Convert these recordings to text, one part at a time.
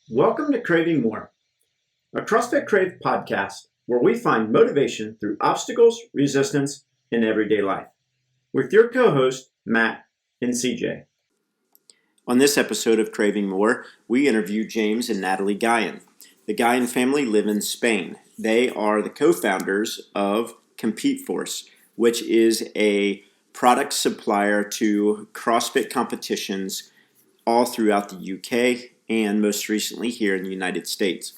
Welcome to Craving More, a CrossFit Crave podcast where we find motivation through obstacles, resistance, and everyday life. With your co-hosts, Matt and CJ. On this episode of Craving More, we interview James and Natalie Guyan. The Guyan family live in Spain. They are the co-founders of Compete Force, which is a product supplier to CrossFit competitions all throughout the UK and most recently here in the United States.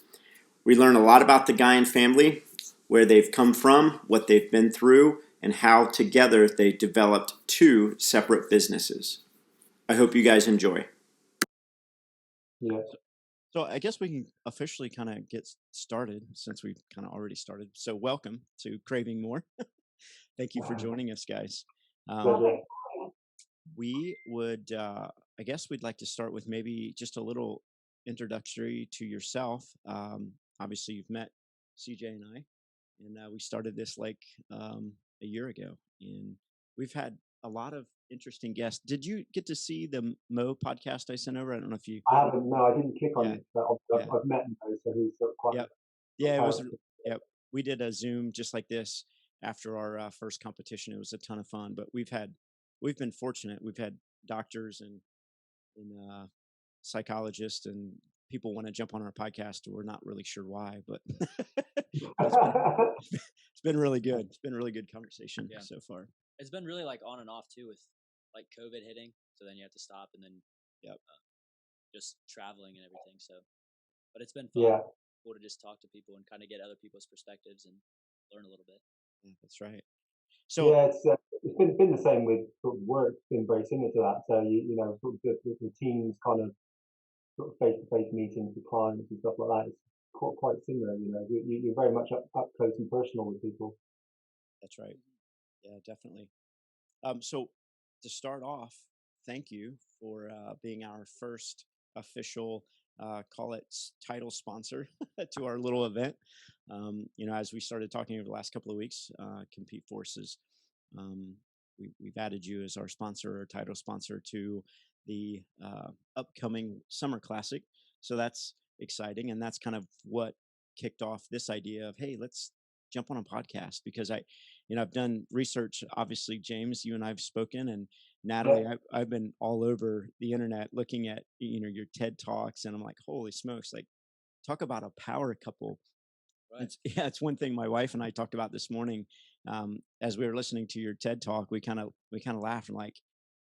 We learn a lot about the Guyan family, where they've come from, what they've been through, and how together they developed two separate businesses. I hope you guys enjoy. Yeah. So I guess we can officially kind of get started since we've kind of already started. So welcome to Craving More. Thank you for joining us, guys. We would, I guess we'd like to start with maybe just a little introductory to yourself. Obviously, you've met CJ and I, and we started this like a year ago, and we've had a lot of interesting guests. Did you get to see the Mo podcast I sent over? I don't know if you. I haven't. No, I didn't click on it. But I've met Mo, so he's sort of quite. Yep. Yeah, it was. Yep. We did a Zoom just like this after our first competition. It was a ton of fun, but we've been fortunate. We've had doctors and psychologists and people want to jump on our podcast. We're not really sure why, but it's been really good. It's been a really good conversation so far. It's been really like on and off too, with like COVID hitting. So then you have to stop, and then just traveling and everything. So, but it's been fun. Yeah. Cool to just talk to people and kind of get other people's perspectives and learn a little bit. Yeah, that's right. So it's been the same with sort of work. It's been very similar to that. So you know sort of the teams kind of sort of face-to-face meetings with clients and stuff like that. It's quite similar. You know, you're very much up close and personal with people. That's right. Yeah, definitely. So to start off, thank you for being our first official, call it title sponsor to our little event. You know, as we started talking over the last couple of weeks, Compete Forces, we've added you as our sponsor or title sponsor to the upcoming Summer Classic. So that's exciting. And that's kind of what kicked off this idea of, hey, let's jump on a podcast, because I've done research. Obviously, James, you and I've spoken, and Natalie, I've been all over the internet looking at, your TED Talks, and I'm like, holy smokes, like talk about a power couple. Right. It's one thing my wife and I talked about this morning. As we were listening to your TED Talk, we kind of laughed and like,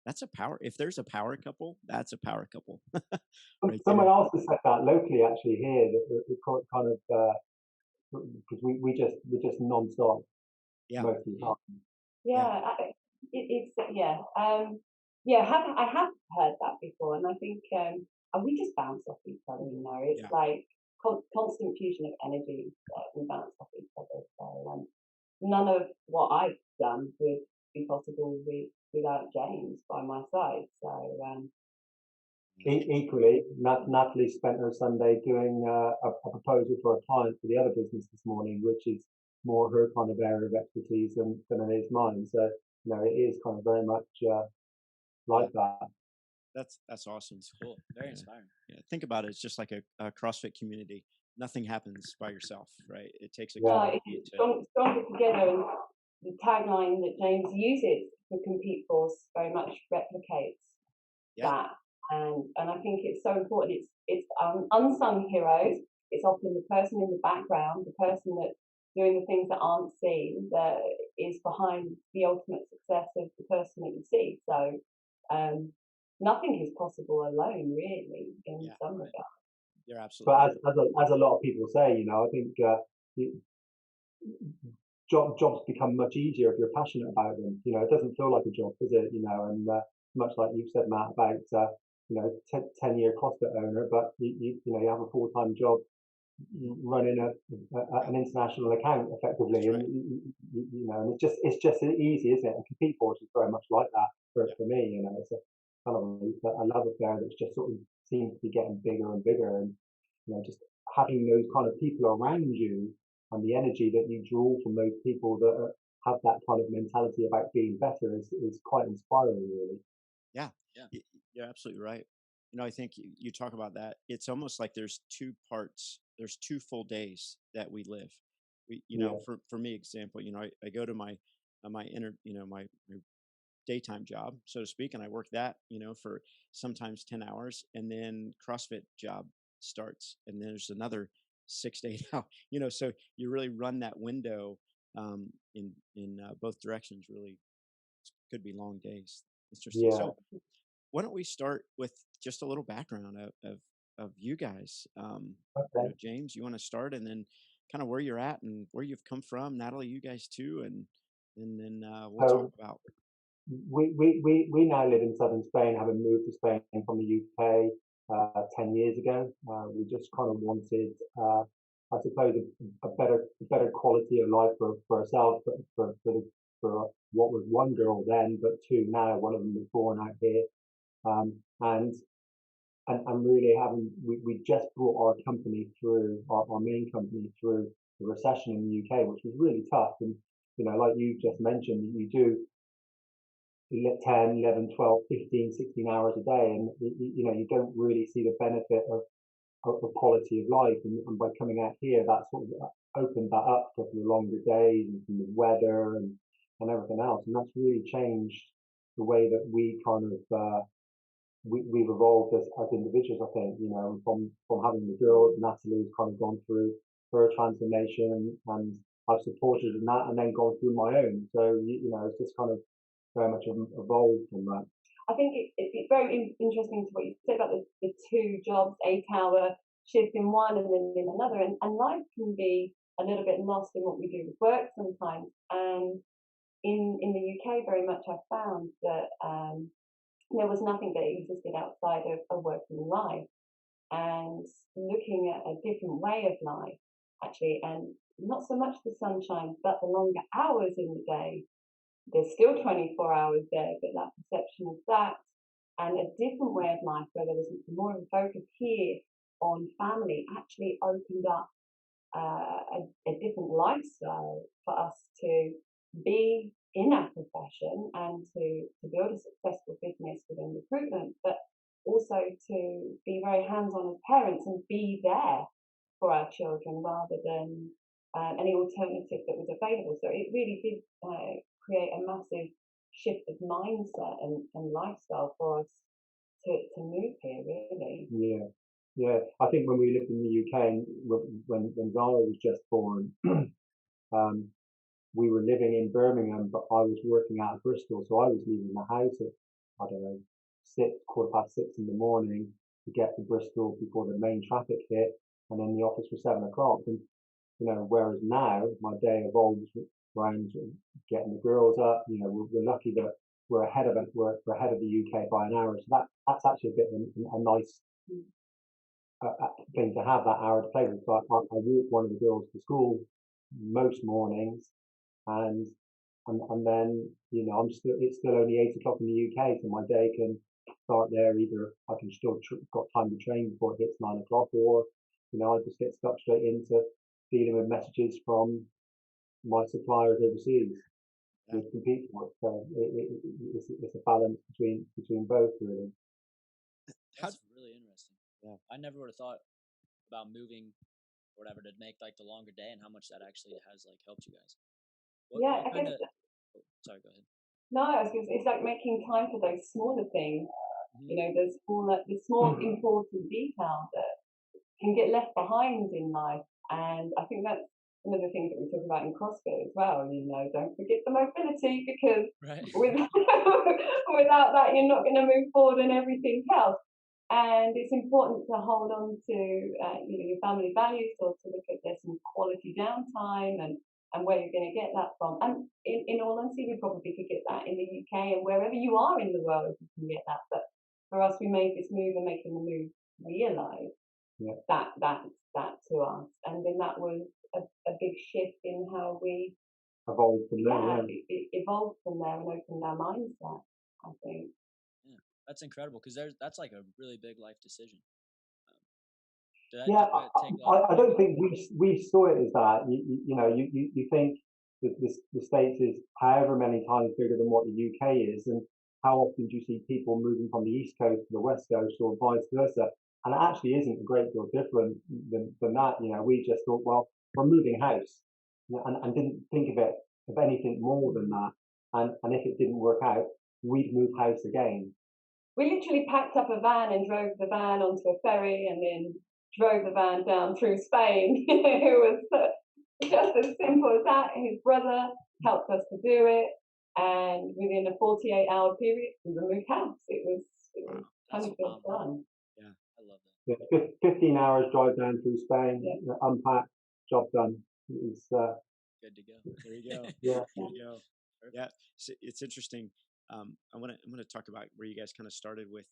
that's a power. If there's a power couple, that's a power couple. Right. Someone else has said that locally, actually, here, that kind of because we're just non-stop most of the time. I have heard that before, and I think we just bounce off each other. It's like constant fusion of energy. We bounce off each other. So none of what I've done would be possible without James by my side. So. Equally, Natalie spent her Sunday doing a proposal for a client for the other business this morning, which is more her kind of area of expertise than it is mine. So, it is kind of very much like that. That's awesome. It's cool. Very inspiring. Yeah. Think about it. It's just like a CrossFit community. Nothing happens by yourself, right? It takes a community stronger together. And the tagline that James uses for Compete Force very much replicates that. And I think it's so important. It's unsung heroes. It's often the person in the background, the person that's doing the things that aren't seen, that is behind the ultimate success of the person that you see. So nothing is possible alone, really, in some regard. You're absolutely. But as a lot of people say, I think jobs become much easier if you're passionate about them. It doesn't feel like a job, does it? And much like you've said, Matt, about 10-year CrossFit owner, but you have a full-time job running an international account effectively, right. And and it's just easy, isn't it? And Compete Force is very much like that for me. It's a kind of a love affair that's just sort of seems to be getting bigger and bigger, and just having those kind of people around you and the energy that you draw from those people that have that kind of mentality about being better is quite inspiring, really. Yeah, Yeah. you're absolutely right. I think you talk about that. It's almost like there's two parts. There's two full days that we live. Yeah, For me, example, I go to my inner, my daytime job, so to speak, and I work that, for sometimes 10 hours, and then CrossFit job starts, and then there's another 6 to 8 hours. So you really run that window in both directions. Really, could be long days. Interesting. yeah. So why don't we start with just a little background of you guys? Okay. James, you want to start, and then kind of where you're at and where you've come from. Natalie, you guys too, and then we'll talk So about. we now live in southern Spain, having moved to Spain from the UK 10 years ago. We just kind of wanted, I suppose, a better quality of life for ourselves, but for what was one girl then, but two now. One of them was born out here, and really having we just brought our company through our main company through the recession in the UK, which was really tough. And like you just mentioned, you do 10, 11, 12, 15, 16 hours a day, and you don't really see the benefit of quality of life. And by coming out here, that sort of opened that up for the longer days and the weather and everything else. And that's really changed the way that we kind of we've evolved as individuals. I think from having the girls, Natalie's kind of gone through her transformation, and I've supported in that, and then gone through my own. So it's just kind of very much evolved from that. I think it's very interesting to what you said about the two jobs, 8 hour shift in one and then in another. And life can be a little bit lost in what we do with work sometimes. And in the UK, very much I found that there was nothing that existed outside of a working life. And looking at a different way of life, actually, and not so much the sunshine, but the longer hours in the day. There's still 24 hours there, but that perception of that and a different way of life where there was more of a focus here on family actually opened up a different lifestyle for us to be in our profession and to build a successful business within recruitment, but also to be very hands-on as parents and be there for our children rather than any alternative that was available. So it really did create a massive shift of mindset and lifestyle for us to move here, really. Yeah, yeah. I think when we lived in the UK, and when Zara was just born, we were living in Birmingham, but I was working out of Bristol, so I was leaving the house at, I don't know, 6, 6:15 in the morning to get to Bristol before the main traffic hit, and then the office was 7 o'clock. And whereas now my day evolves around getting the girls up. We're lucky that we're ahead of the UK by an hour, so that's actually a bit of a nice thing to have, that hour to play with. So I walk one of the girls to school most mornings, and then it's still only 8 o'clock in the UK, so my day can start there. Either I can still got time to train before it hits 9 o'clock, or I just get stuck straight into dealing with messages from my suppliers overseas with compete for it. So it's a balance between both, really. That's really interesting. Yeah. I never would have thought about moving or whatever to make like the longer day and how much that actually has like helped you guys. I guess. Sorry, go ahead. No, I was gonna say, it's like making time for those smaller things. Mm-hmm. The small important details that can get left behind in life. And I think that's one of the things that we talk about in CrossFit as well. Don't forget the mobility, because Right. without that, you're not going to move forward in everything else. And it's important to hold on to your family values, or to look at there's some quality downtime and where you're going to get that from. And in all honesty, we probably could get that in the UK and wherever you are in the world, you can get that. But for us, we made this move, and making the move realize that to us, and then that was a big shift in how we Evolved from there. it evolved from there and opened our mindset, I think. Yeah, that's incredible, because that's like a really big life decision. Did that Yeah, take a lot I of don't thinking? think we saw it as that. You think that the States is however many times bigger than what the UK is, and how often do you see people moving from the East Coast to the West Coast or vice versa? And it actually isn't a great deal different than that. We just thought, well, we're moving house, and didn't think of anything more than that. And if it didn't work out, we'd move house again. We literally packed up a van and drove the van onto a ferry and then drove the van down through Spain. It was just as simple as that. His brother helped us to do it, and within a 48-hour period, we moved house. It was kind of good fun. Yeah, I love that. Yeah, 15 hours drive down through Spain, unpack, job done. It was, Good to go. There you go. yeah. There you go. Yeah, it's interesting. I'm gonna talk about where you guys kind of started with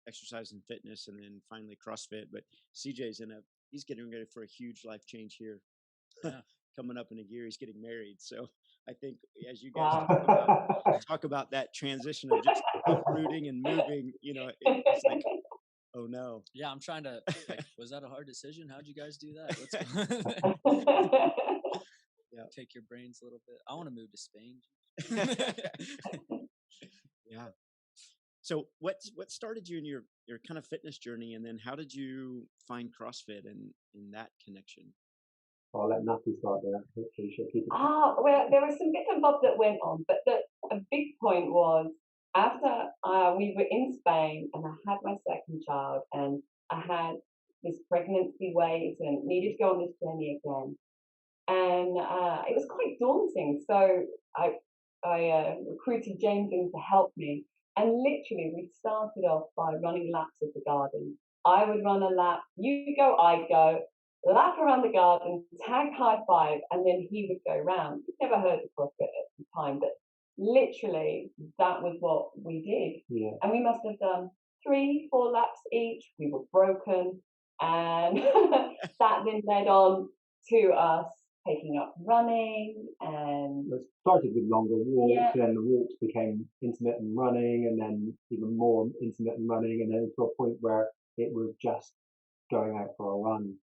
exercise and fitness, and then finally CrossFit. But CJ's he's getting ready for a huge life change here. Yeah. Coming up in a year, he's getting married. So I think as you guys Wow. talk about that transition of just uprooting and moving, it's like, oh no. Yeah, I'm trying to, was that a hard decision? How'd you guys do that? Let's go. Yeah. Take your brains a little bit. I want to move to Spain. Yeah. So what started you in your kind of fitness journey, and then how did you find CrossFit and in that connection? I'll let Natalie start there. Hopefully she'll keep it. Well, there were some bits and bobs that went on, but a big point was after we were in Spain and I had my second child and I had this pregnancy weight and needed to go on this journey again. And it was quite daunting. So I recruited James in to help me. And literally, we started off by running laps of the garden. I would run a lap, you go, I go, lap around the garden, tag high five, and then he would go round. I'd never heard of CrossFit at the time, but literally, that was what we did. Yeah. And we must have done 3-4 laps each. We were broken. And that then led on to us taking up running, and it started with longer walks, Yeah. and then the walks became intermittent running, and then even more intermittent running, and then to a point where it was just going out for a run.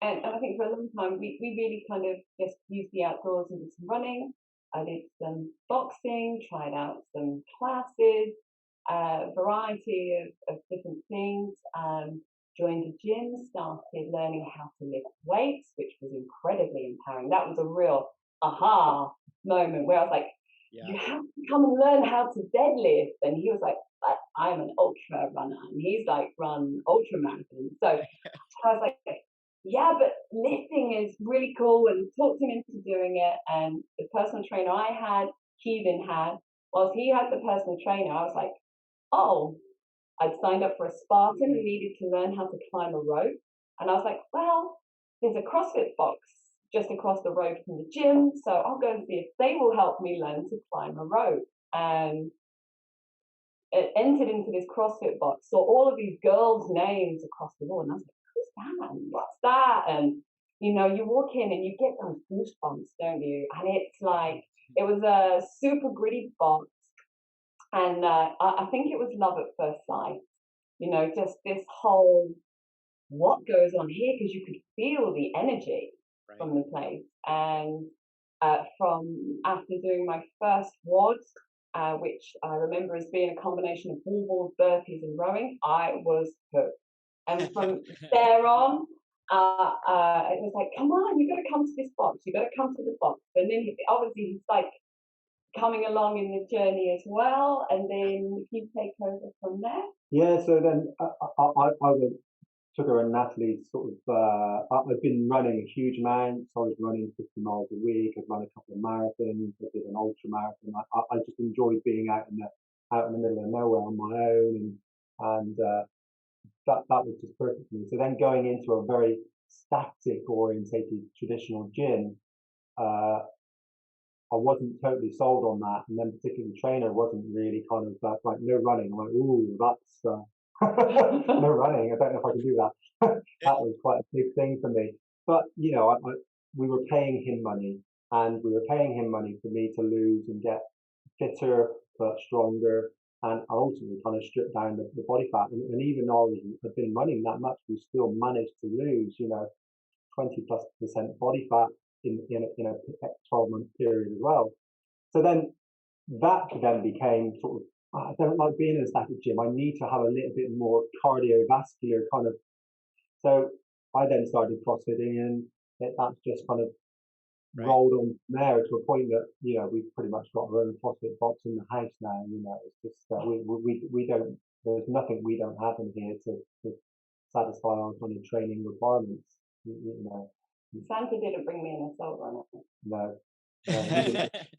And I think for a long time we really kind of just used the outdoors and did some running. I did some boxing, tried out some classes, variety of different things. Joined a gym, started learning how to lift weights, which was incredibly empowering. That was a real aha moment where I was like, you have to come and learn how to deadlift. And he was like, I'm an ultra runner. And he's like, run ultra marathons. So I was like, yeah, but lifting is really cool, and talked him into doing it. And the personal trainer I had, he then had, whilst he had the personal trainer, I was like, oh, I'd signed up for a Spartan and needed to learn how to climb a rope. And I was like, well, there's a CrossFit box just across the road from the gym, so I'll go and see if they will help me learn to climb a rope. And it entered into this CrossFit box, saw all of these girls' names across the wall, and I was like, who's that? What's that? And you walk in and you get those goosebumps, don't you? And it's like, it was a super gritty box. And I think it was love at first sight, just this whole, what goes on here? Because you could feel the energy from the place. And from after doing my first WODs, which I remember as being a combination of wall balls, burpees, and rowing, I was hooked. And from there on, it was like, come on, you got to come to this box. You got to come to the box. And then obviously he's like coming along in the journey as well, and then you take over from there. Yeah, so then I took her and Natalie sort of, I've been running a huge amount, so I was running 50 miles a week, I've run a couple of marathons, I did an ultra marathon. I just enjoyed being out in the middle of nowhere on my own, and that was just perfect for me. So then going into a very static orientated traditional gym, I wasn't totally sold on that, and then particularly the trainer wasn't really kind of like, no running. I'm like, ooh, that's no running. I don't know if I can do that. That was quite a big thing for me. But we were paying him money, and we were paying him money for me to lose and get fitter but stronger. and ultimately kind of stripped down the body fat. And even though I've been running that much, we still managed to lose, 20+% body fat in a 12-month period as well. So then that then became sort of, I don't like being in a static gym. I need to have a little bit more cardiovascular kind of. So I then started CrossFitting, and that's just kind of rolled on from there to a point that we've pretty much got our own CrossFit box in the house now. It's just we don't. There's nothing we don't have in here to satisfy our kind of training requirements. Santa didn't bring me an assault runner. No.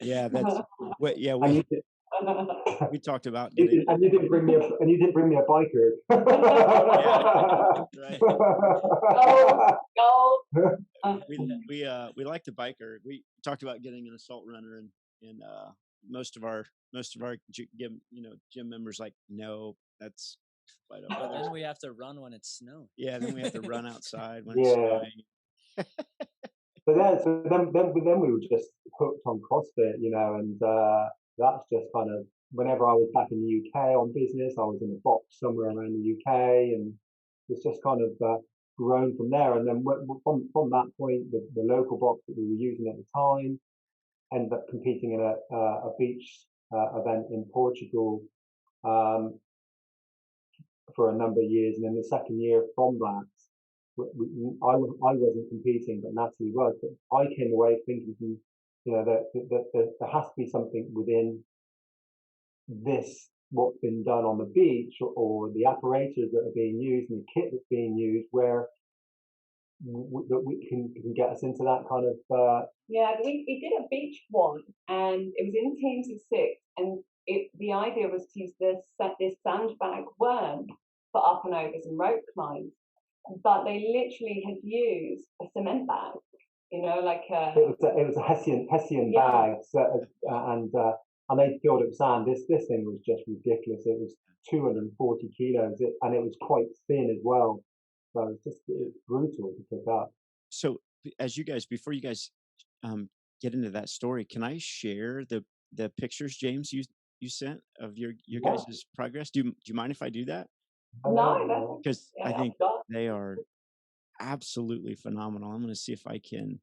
Yeah, that's what. Yeah, we talked about getting. And you didn't bring me a biker. Right. Gold. We like the biker. We talked about getting an assault runner, and most of our gym members like, no, that's. But then we have to run when it's snowing. Yeah, then we have to run outside when it's snowing. So then we were just hooked on CrossFit, and that's just kind of, whenever I was back in the UK on business, I was in a box somewhere around the UK, and it's just kind of grown from there. And then from that point, the local box that we were using at the time ended up competing in a beach event in Portugal for a number of years. And then the second year from that, I wasn't competing, but Natalie was. But I came away thinking, that there has to be something within this, what's been done on the beach, or the apparatus that are being used and the kit that's being used, where that we can get us into that kind of. Yeah, we did a beach one, and it was in teams of 6, and the idea was to use this sandbag worm for up and overs and rope climbs, but they literally had used a cement bag, like a. It was a Hessian bag, and they filled it with sand. This thing was just ridiculous. It was 240 kilos, and it was quite thin as well. So it was brutal to pick up. So before you guys get into that story, can I share the pictures, James, you sent of your guys' progress? Do you mind if I do that? No, because I think they are absolutely phenomenal. I'm going to see if I can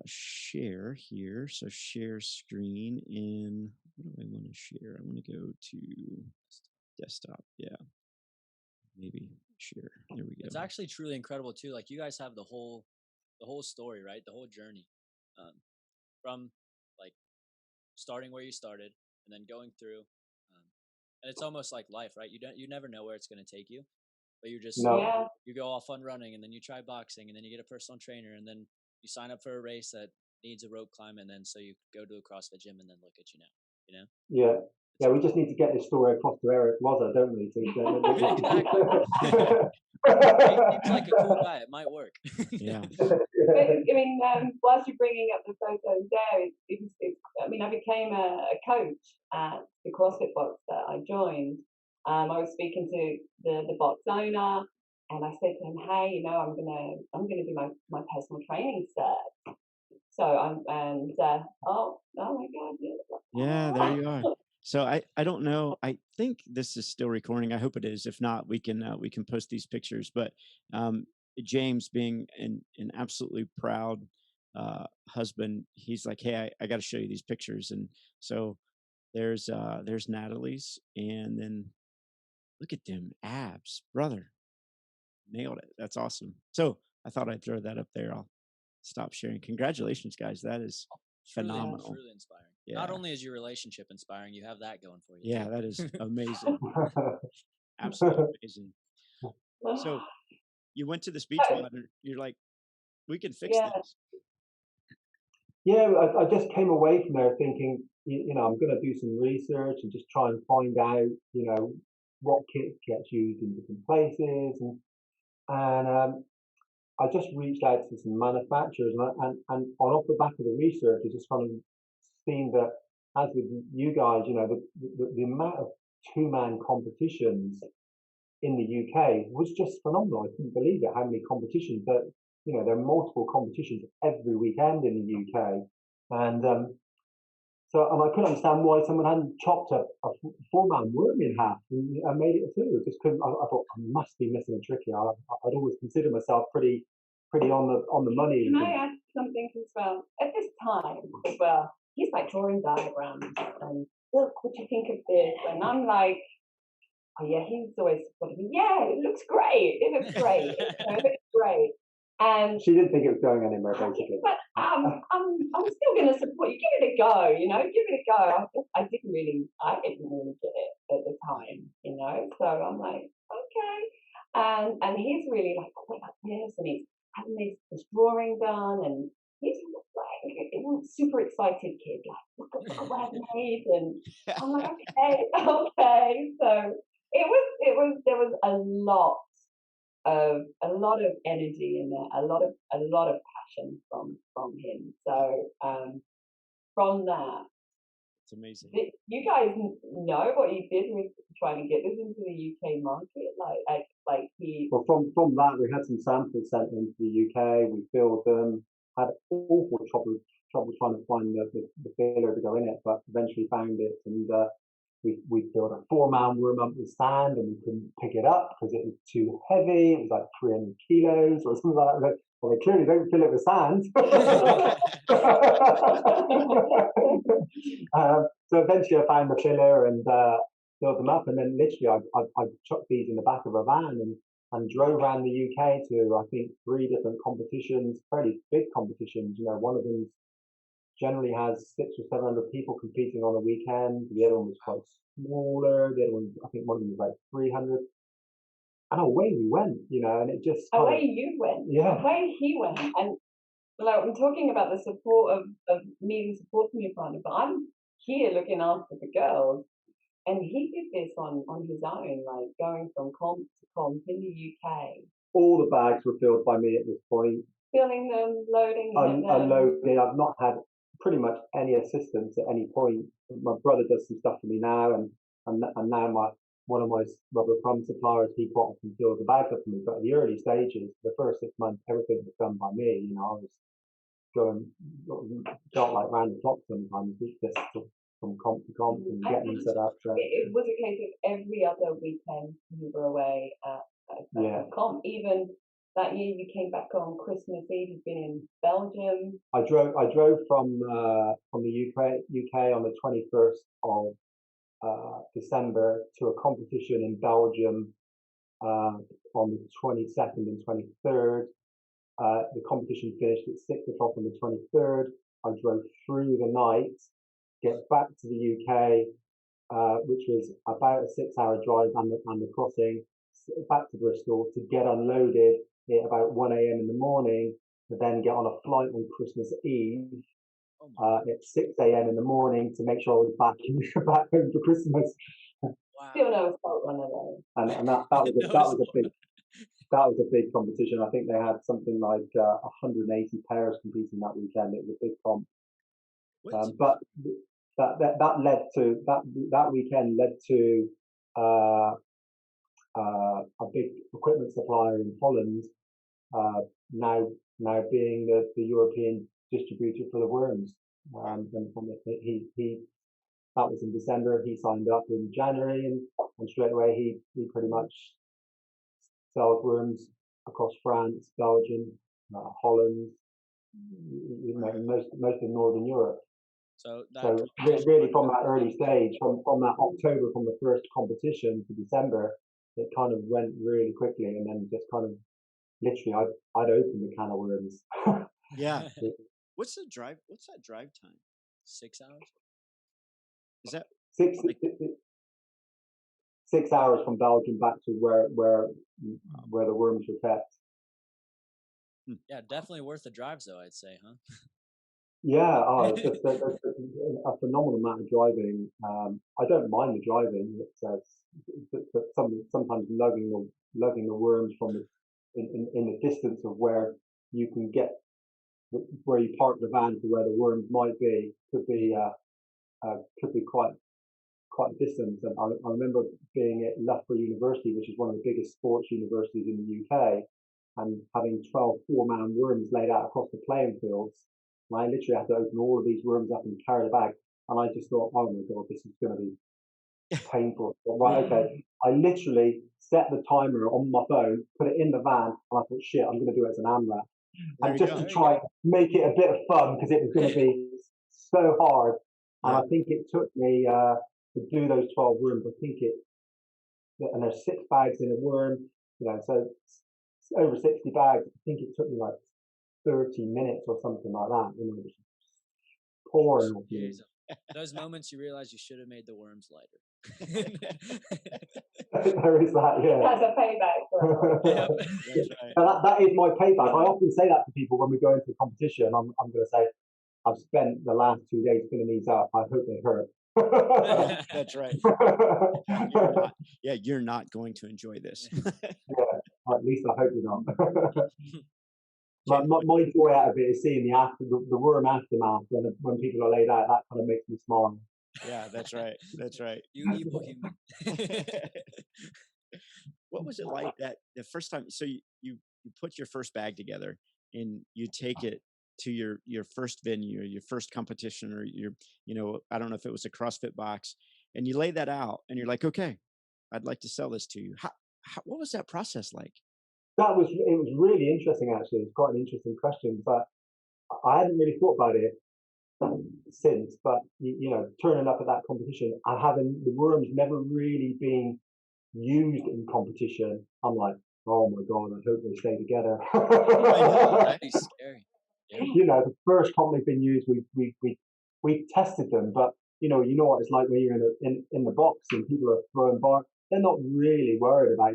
share here. So share screen in, what do I want to share? I want to go to desktop. Yeah. Maybe share. There we go. It's actually truly incredible too. Like, you guys have the whole story, right? The whole journey, from like starting where you started and then going through, and it's almost like life, right? You never know where it's going to take you, but you just you go all fun running, and then you try boxing, and then you get a personal trainer, and then you sign up for a race that needs a rope climb, and then so you go to a CrossFit gym, and then look at you now. Yeah, we just need to get this story across to Eric Wazza, don't we? Exactly. He seems like a cool guy. It might work. Yeah. I mean, whilst you're bringing up the photos there, I became a coach at the CrossFit box that I joined. I was speaking to the box owner, and I said to him, "Hey, I'm gonna do my personal training cert." So oh my God, yeah, there you are. So I don't know. I think this is still recording. I hope it is. If not, we can post these pictures. But James, being an absolutely proud husband, he's like, "Hey, I got to show you these pictures." And so there's Natalie's, and then look at them abs, brother. Nailed it. That's awesome. So I thought I'd throw that up there. I'll stop sharing. Congratulations, guys. That is phenomenal. Truly inspiring. Yeah. Not only is your relationship inspiring, you have that going for you. Yeah, that is amazing. Absolutely amazing. So you went to this beach one, and you're like, we can fix this. Yeah, I just came away from there thinking, I'm going to do some research and just try and find out, what kit gets used in different places, and I just reached out to some manufacturers, and off the back of the research, I just kind of seen that, as with you guys, the amount of 2-man competitions in the UK was just phenomenal. I couldn't believe it, how many competitions that, there are multiple competitions every weekend in the UK. And So and I couldn't understand why someone hadn't chopped a 4-man worm in half and made it a 2. I just couldn't. I thought I must be missing a trick here. I'd always considered myself pretty on the money. Can I add something as well? At this time as well, he's like drawing diagrams and look, what do you think of this? And I'm like, oh yeah, he's always supporting me. Yeah, it looks great. It looks great. It looks great. And she didn't think it was going anywhere, basically. But I'm still going to support you. Give it a go, give it a go. I didn't really get it at the time, So I'm like, okay. And he's really like, oh, what about this? And he's having this drawing done, and he's like a super excited kid, like, look at what I've made, and I'm like, okay. So there was a lot of energy in there, a lot of passion from him. So from that, it's amazing. You guys know what he did with trying to get this into the UK market, like he. Well, from that we had some samples sent into the UK. We filled them. Had awful trouble trying to find the filler to go in it, but eventually found it, and we filled a 4-man worm up with sand, and we couldn't pick it up because it was too heavy. It was like 300 kilos or something like that. Well, they clearly don't fill it with sand. So eventually I found the filler and filled them up, and then literally I chucked these in the back of a van and drove around the UK to, I think, 3 different competitions, fairly big competitions. One of them generally has 600 or 700 people competing on a weekend. The other one was quite smaller. The other one, I think one of them was like 300. And away we went, and it just... Away you went. Yeah. Away he went. And like, I'm talking about the support of needing support from your partner, but I'm here looking after the girls. And he did this on his own, like going from comp to comp in the UK. All the bags were filled by me at this point. Filling them, loading them. Unloading. I've not had pretty much any assistance at any point. My brother does some stuff for me now, and now one of my rubber prum suppliers, he quite often fills the bags up for me. But at the early stages, the first 6 months, everything was done by me. I was felt like round the clock sometimes, just from comp to comp and getting them set up. So it was a case of every other weekend you were away at comp. Even that year you came back on Christmas Eve. You've been in Belgium. I drove from the UK on the 21st of December to a competition in Belgium on the 22nd and 23rd. The competition finished at 6 o'clock on the 23rd. I drove through the night, get back to the UK, which was about a 6-hour drive and the crossing, back to Bristol to get unloaded at about 1 a.m. in the morning, to then get on a flight on Christmas Eve at 6 a.m. in the morning to make sure I was back home for Christmas. Wow. Still no assault runner though. And that was a big competition. I think they had something like 180 pairs competing that weekend. It was a big comp. But that led to that weekend led to a big equipment supplier in Holland now being the European distributor for the worms. And he that was in December. He signed up in January, and straight away he pretty much sells worms across France, Belgium, Holland, most of Northern Europe. So really from that early stage, from that October, from the first competition to December, it kind of went really quickly, and then just kind of literally I'd opened the can of worms. Yeah. What's that drive time? 6 hours? Is that 6 hours from Belgium back to where the worms were kept. Yeah, definitely worth the drives though, I'd say, huh? Yeah, it's just a phenomenal amount of driving. I don't mind the driving. But sometimes lugging the worms from in the distance of where you can get where you park the van to where the worms might be could be quite a distance. And I remember being at Loughborough University, which is one of the biggest sports universities in the UK, and having 12 4-man worms laid out across the playing fields. And I literally had to open all of these worms up and carry the bag and I just thought, oh my God, this is going to be painful. Right, okay. I literally set the timer on my phone, put it in the van, and I thought, shit, I'm going to do it as an AMRAP. And just to try and make it a bit of fun, because it was going to be so hard. And I think it took me to do those 12 worms, and there's 6 bags in a worm, so over 60 bags. I think it took me like 30 minutes or something like that. Just pouring off you. Those moments you realize you should have made the worms lighter. There is that, yeah. That's a payback for Yep. That's right. And that is my payback. I often say that to people when we go into a competition. I'm going to say, I've spent the last 2 days filling these up. I hope they hurt. That's right. You're not going to enjoy this. Or at least I hope you're not. My joy out of it is seeing the worm aftermath when people are laid out. That kind of makes me smile. Yeah, that's right. That's right. You evil human. What was it like that the first time? So you put your first bag together and you take it to your first venue or your first competition or I don't know if it was a CrossFit box, and you lay that out and you're like, okay, I'd like to sell this to you. What was that process like? It was really interesting, actually. It's quite an interesting question, but I hadn't really thought about it since. But turning up at that competition and having the worms never really being used in competition, I'm like, oh my God, I hope they stay together. I know, that'd be scary. Yeah. The first time they've been used, we tested them, but you know what it's like when you're in the box and people are throwing bar. They're not really worried about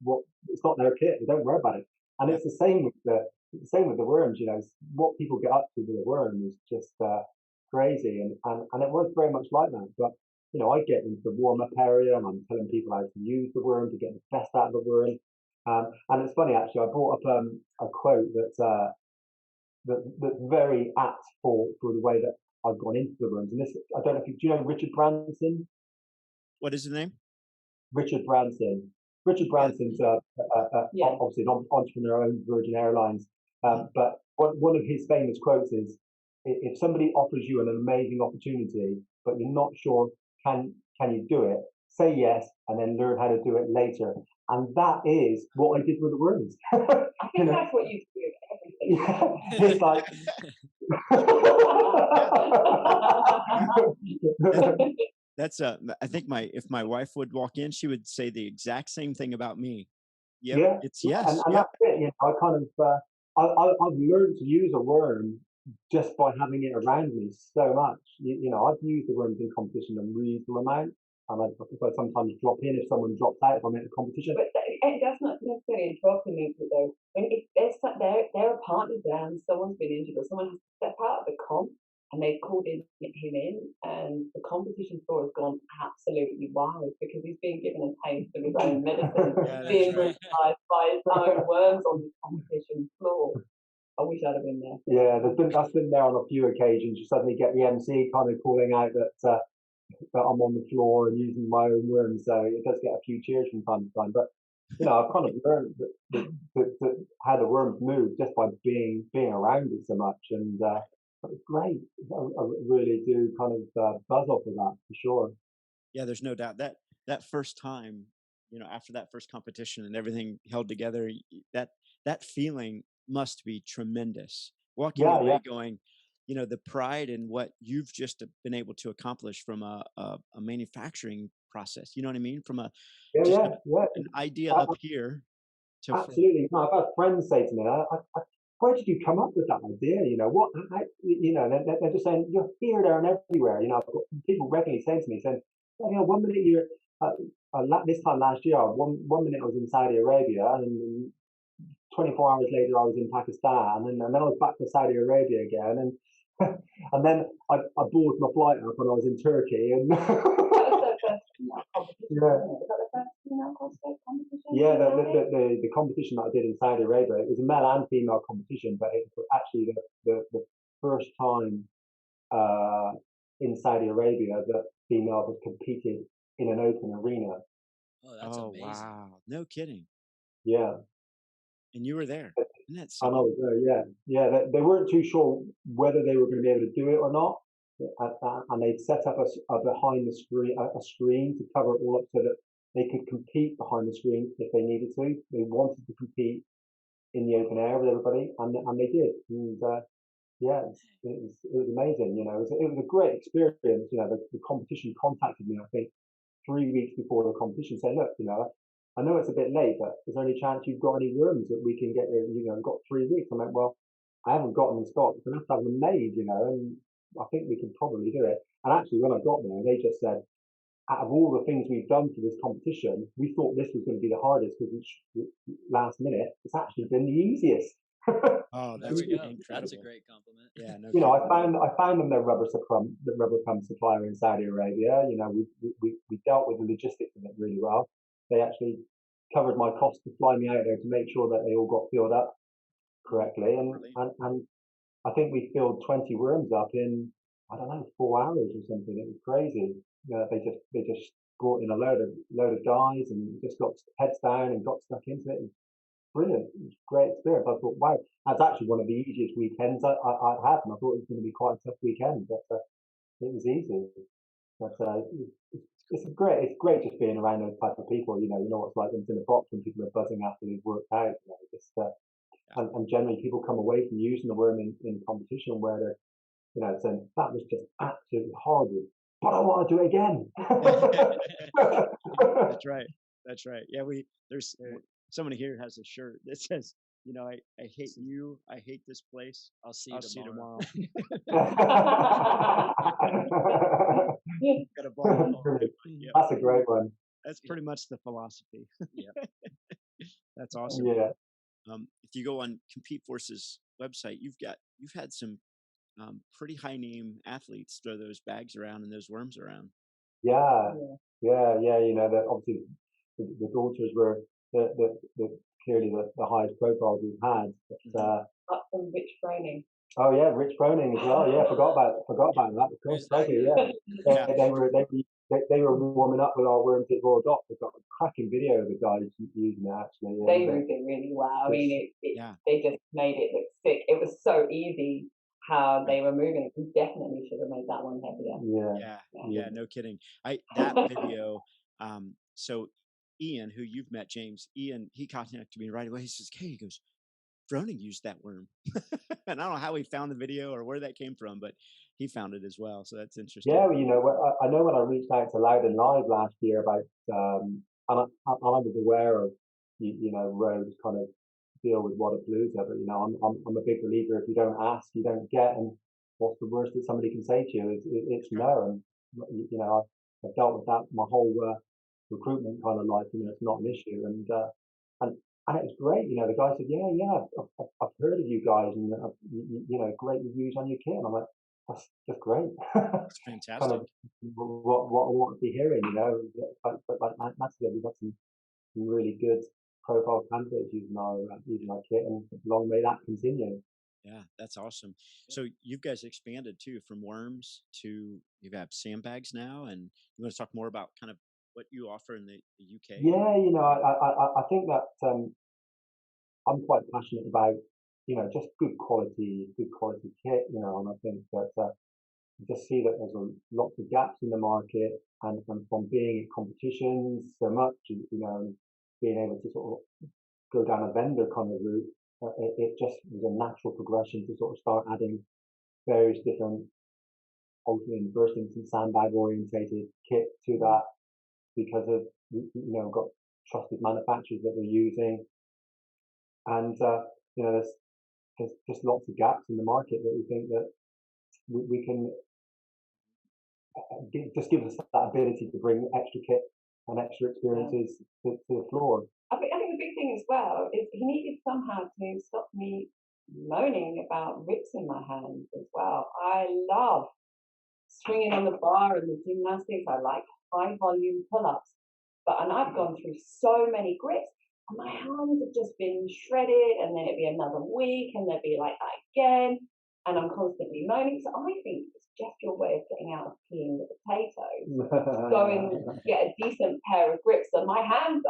what it's not their kit. They don't worry about it, and it's the same with the worms. What people get up to with a worm is just crazy, and it was very much like that. But I get into the warm up area and I'm telling people how to use the worm to get the best out of the worm. And it's funny, actually, I brought up a quote that's very apt for the way that I've gone into the worms. And this, I don't know if do you know Richard Branson? What is his name? Richard Branson. Richard Branson's obviously an entrepreneur, owns Virgin Airlines. But one of his famous quotes is, if somebody offers you an amazing opportunity, but you're not sure can you do it, say yes and then learn how to do it later. And that is what I did with the worms. I think that's what you do with everything. Yeah, it's like that's I think if my wife would walk in, she would say the exact same thing about me. Yep, yeah, it's yes. and that's it. I kind of I've learned to use a worm just by having it around me so much. I've used the worms in competition a reasonable amount, and I sometimes drop in if someone drops out if I'm in a competition. But that's not necessarily a dropping into though. When if they're a partner down, someone's been injured or someone has to step out of the comp and they've called him in, and the competition floor has gone absolutely wild because he's being given a taste of his own medicine, being brutalized by his own worms on the competition floor. I wish I'd have been there. Yeah, that's been there on a few occasions. You suddenly get the MC kind of calling out that I'm on the floor and using my own worms, so it does get a few cheers from time to time. But I've kind of learned how the worms move just by being around it so much, and it's great. I really do kind of buzz off of that for sure. Yeah, there's no doubt that first time, after that first competition and everything held together, that feeling must be tremendous. Walking away going, the pride in what you've just been able to accomplish from a manufacturing process. You know what I mean? From an idea up here to absolutely. I've had friends say to me, where did you come up with that idea? What? They're just saying you're here, there, and everywhere. I've got people regularly saying to me, 1 minute you're this time last year, one minute I was in Saudi Arabia, and 24 hours later I was in Pakistan, and then I was back to Saudi Arabia again, and and then I boarded my flight up and I was in Turkey, and the competition that I did in Saudi Arabia, it was a male and female competition, but it was actually the first time in Saudi Arabia that females have competed in an open arena. Oh, that's amazing. Wow. No kidding. Yeah. And you were there. Isn't that I know, yeah. They weren't too sure whether they were going to be able to do it or not. and they'd set up a behind the screen a screen to cover it all up so that they could compete behind the screen if they needed to. They wanted to compete in the open air with everybody, and they did. And yeah, it was amazing. You know, it was a great experience. You know, the competition contacted me, I think, 3 weeks before the competition, saying, "Look, you know, I know it's a bit late, but is there any chance you've got any rooms that we can get? You know, got 3 weeks." I went, "Well, I haven't got them in stock. We're gonna have to have them made, you know, and I think we can probably do it." And actually, when I got there, they just said, out of all the things we've done for this competition, we thought this was going to be the hardest because last minute, it's actually been the easiest. Oh, There that's we go. incredible. That's a great compliment. Yeah, no You know, kidding. I found them their rubber pump supplier in Saudi Arabia. You know, we dealt with the logistics of it really well. They actually covered my cost to fly me out there to make sure that they all got filled up correctly, Really? and I think we filled 20 rooms up in, I don't know, 4 hours or something. It was crazy. You know, they just brought in a load of guys and just got heads down and got stuck into it. Brilliant. It was a great experience. I thought, wow, that's actually one of the easiest weekends I'd had, and I thought it was going to be quite a tough weekend, but it was easy. But it's great just being around those type of people. You know what it's like when it's in a box when people are buzzing after they've worked out. You know, just Yeah. and generally people come away from using the worm in competition where they're, you know, saying that was just absolutely horrible, but I want to do it again. That's right. That's right. Yeah, there's somebody here has a shirt that says, you know, I hate you, I hate this place. I'll see I'll you see you tomorrow. Got a bottle. Brilliant. Yeah, That's a great one. that's pretty much the philosophy. Yeah. That's awesome. Yeah. If you go on Compete Force's website, you've had some pretty high name athletes throw those bags around and those worms around. Yeah, Yeah. yeah. You know that obviously the daughters were the clearly the highest profiles we've had. But, Up from Rich Froning. oh yeah, Rich Froning as well. Yeah, forgot about that. Of course, Who's that? totally. Yeah, Yeah. they were warming up with our worms at Royal Dock. We've got a cracking video of the guys using it actually. They And, moved it really well. I mean, Yeah. they just made it look sick. It was so easy how they were moving it. We definitely should have made that one heavier. yeah, Yeah, no kidding. That video, so Ian, who you've met, James, Ian, he contacted me right away. He says, "Hey," he goes, "Froning used that worm." And I don't know how he found the video or where that came from, but he found it as well. So that's interesting. yeah. Well, you know, I know when I reached out to Loudon Live last year about, and I was aware of, you know, Rhodes kind of deal with Wadapalooza, but you know, I'm a big believer if you don't ask, you don't get, and what's the worst that somebody can say to you? It's Right. no, and you know, I've dealt with that my whole recruitment kind of life. You know, it's not an issue, and and it was great. You know, the guy said, yeah, I've heard of you guys, and you know, great reviews on your kit. And I'm like, that's just great. That's Kind fantastic. of what I want to be hearing, you know. But like Matt said, we've got some really good profile candidates using our kit, and long may that continue. Yeah, that's awesome. So you guys expanded too from worms to you have sandbags now, and you want to talk more about kind of what you offer in the UK? Yeah, you know, I think that I'm quite passionate about, you know, just good quality kit, you know, and I think that I just see that there's lots of gaps in the market, and from being at competitions so much, you know, and being able to sort of go down a vendor kind of route, it just was a natural progression to sort of start adding various different, ultimately in the first instance, sandbag orientated kit to that because of, you know, got trusted manufacturers that we're using, and you know, there's just lots of gaps in the market that we think that we can just give us that ability to bring extra kit and extra experiences to the floor. I think the big thing as well is he needed somehow to stop me moaning about rips in my hands as well. I love swinging on the bar and the gymnastics. I like high volume pull-ups, and I've gone through so many grips, and my hands have just been shredded, and then it'd be another week, and they'd be like that again, and I'm constantly moaning. So I think it's just your way of getting out of peeling the potatoes. Go and get a decent pair of grips, so my hands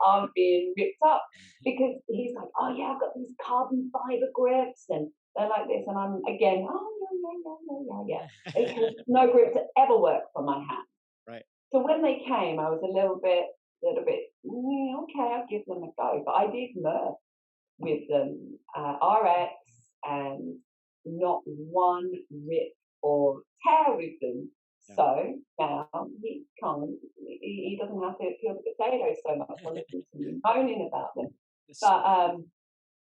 aren't being ripped up, because he's like, oh yeah, I've got these carbon fiber grips, and they're like this, and I'm again, oh yeah. because no grips ever work for my hand. Right. So when they came, I was a little bit, okay, I'll give them a go. But I did Murph with them, RX, and not one rip or tear with them. Yeah. So now he can't, he doesn't have to peel the potatoes so much or listen to me moaning about them. But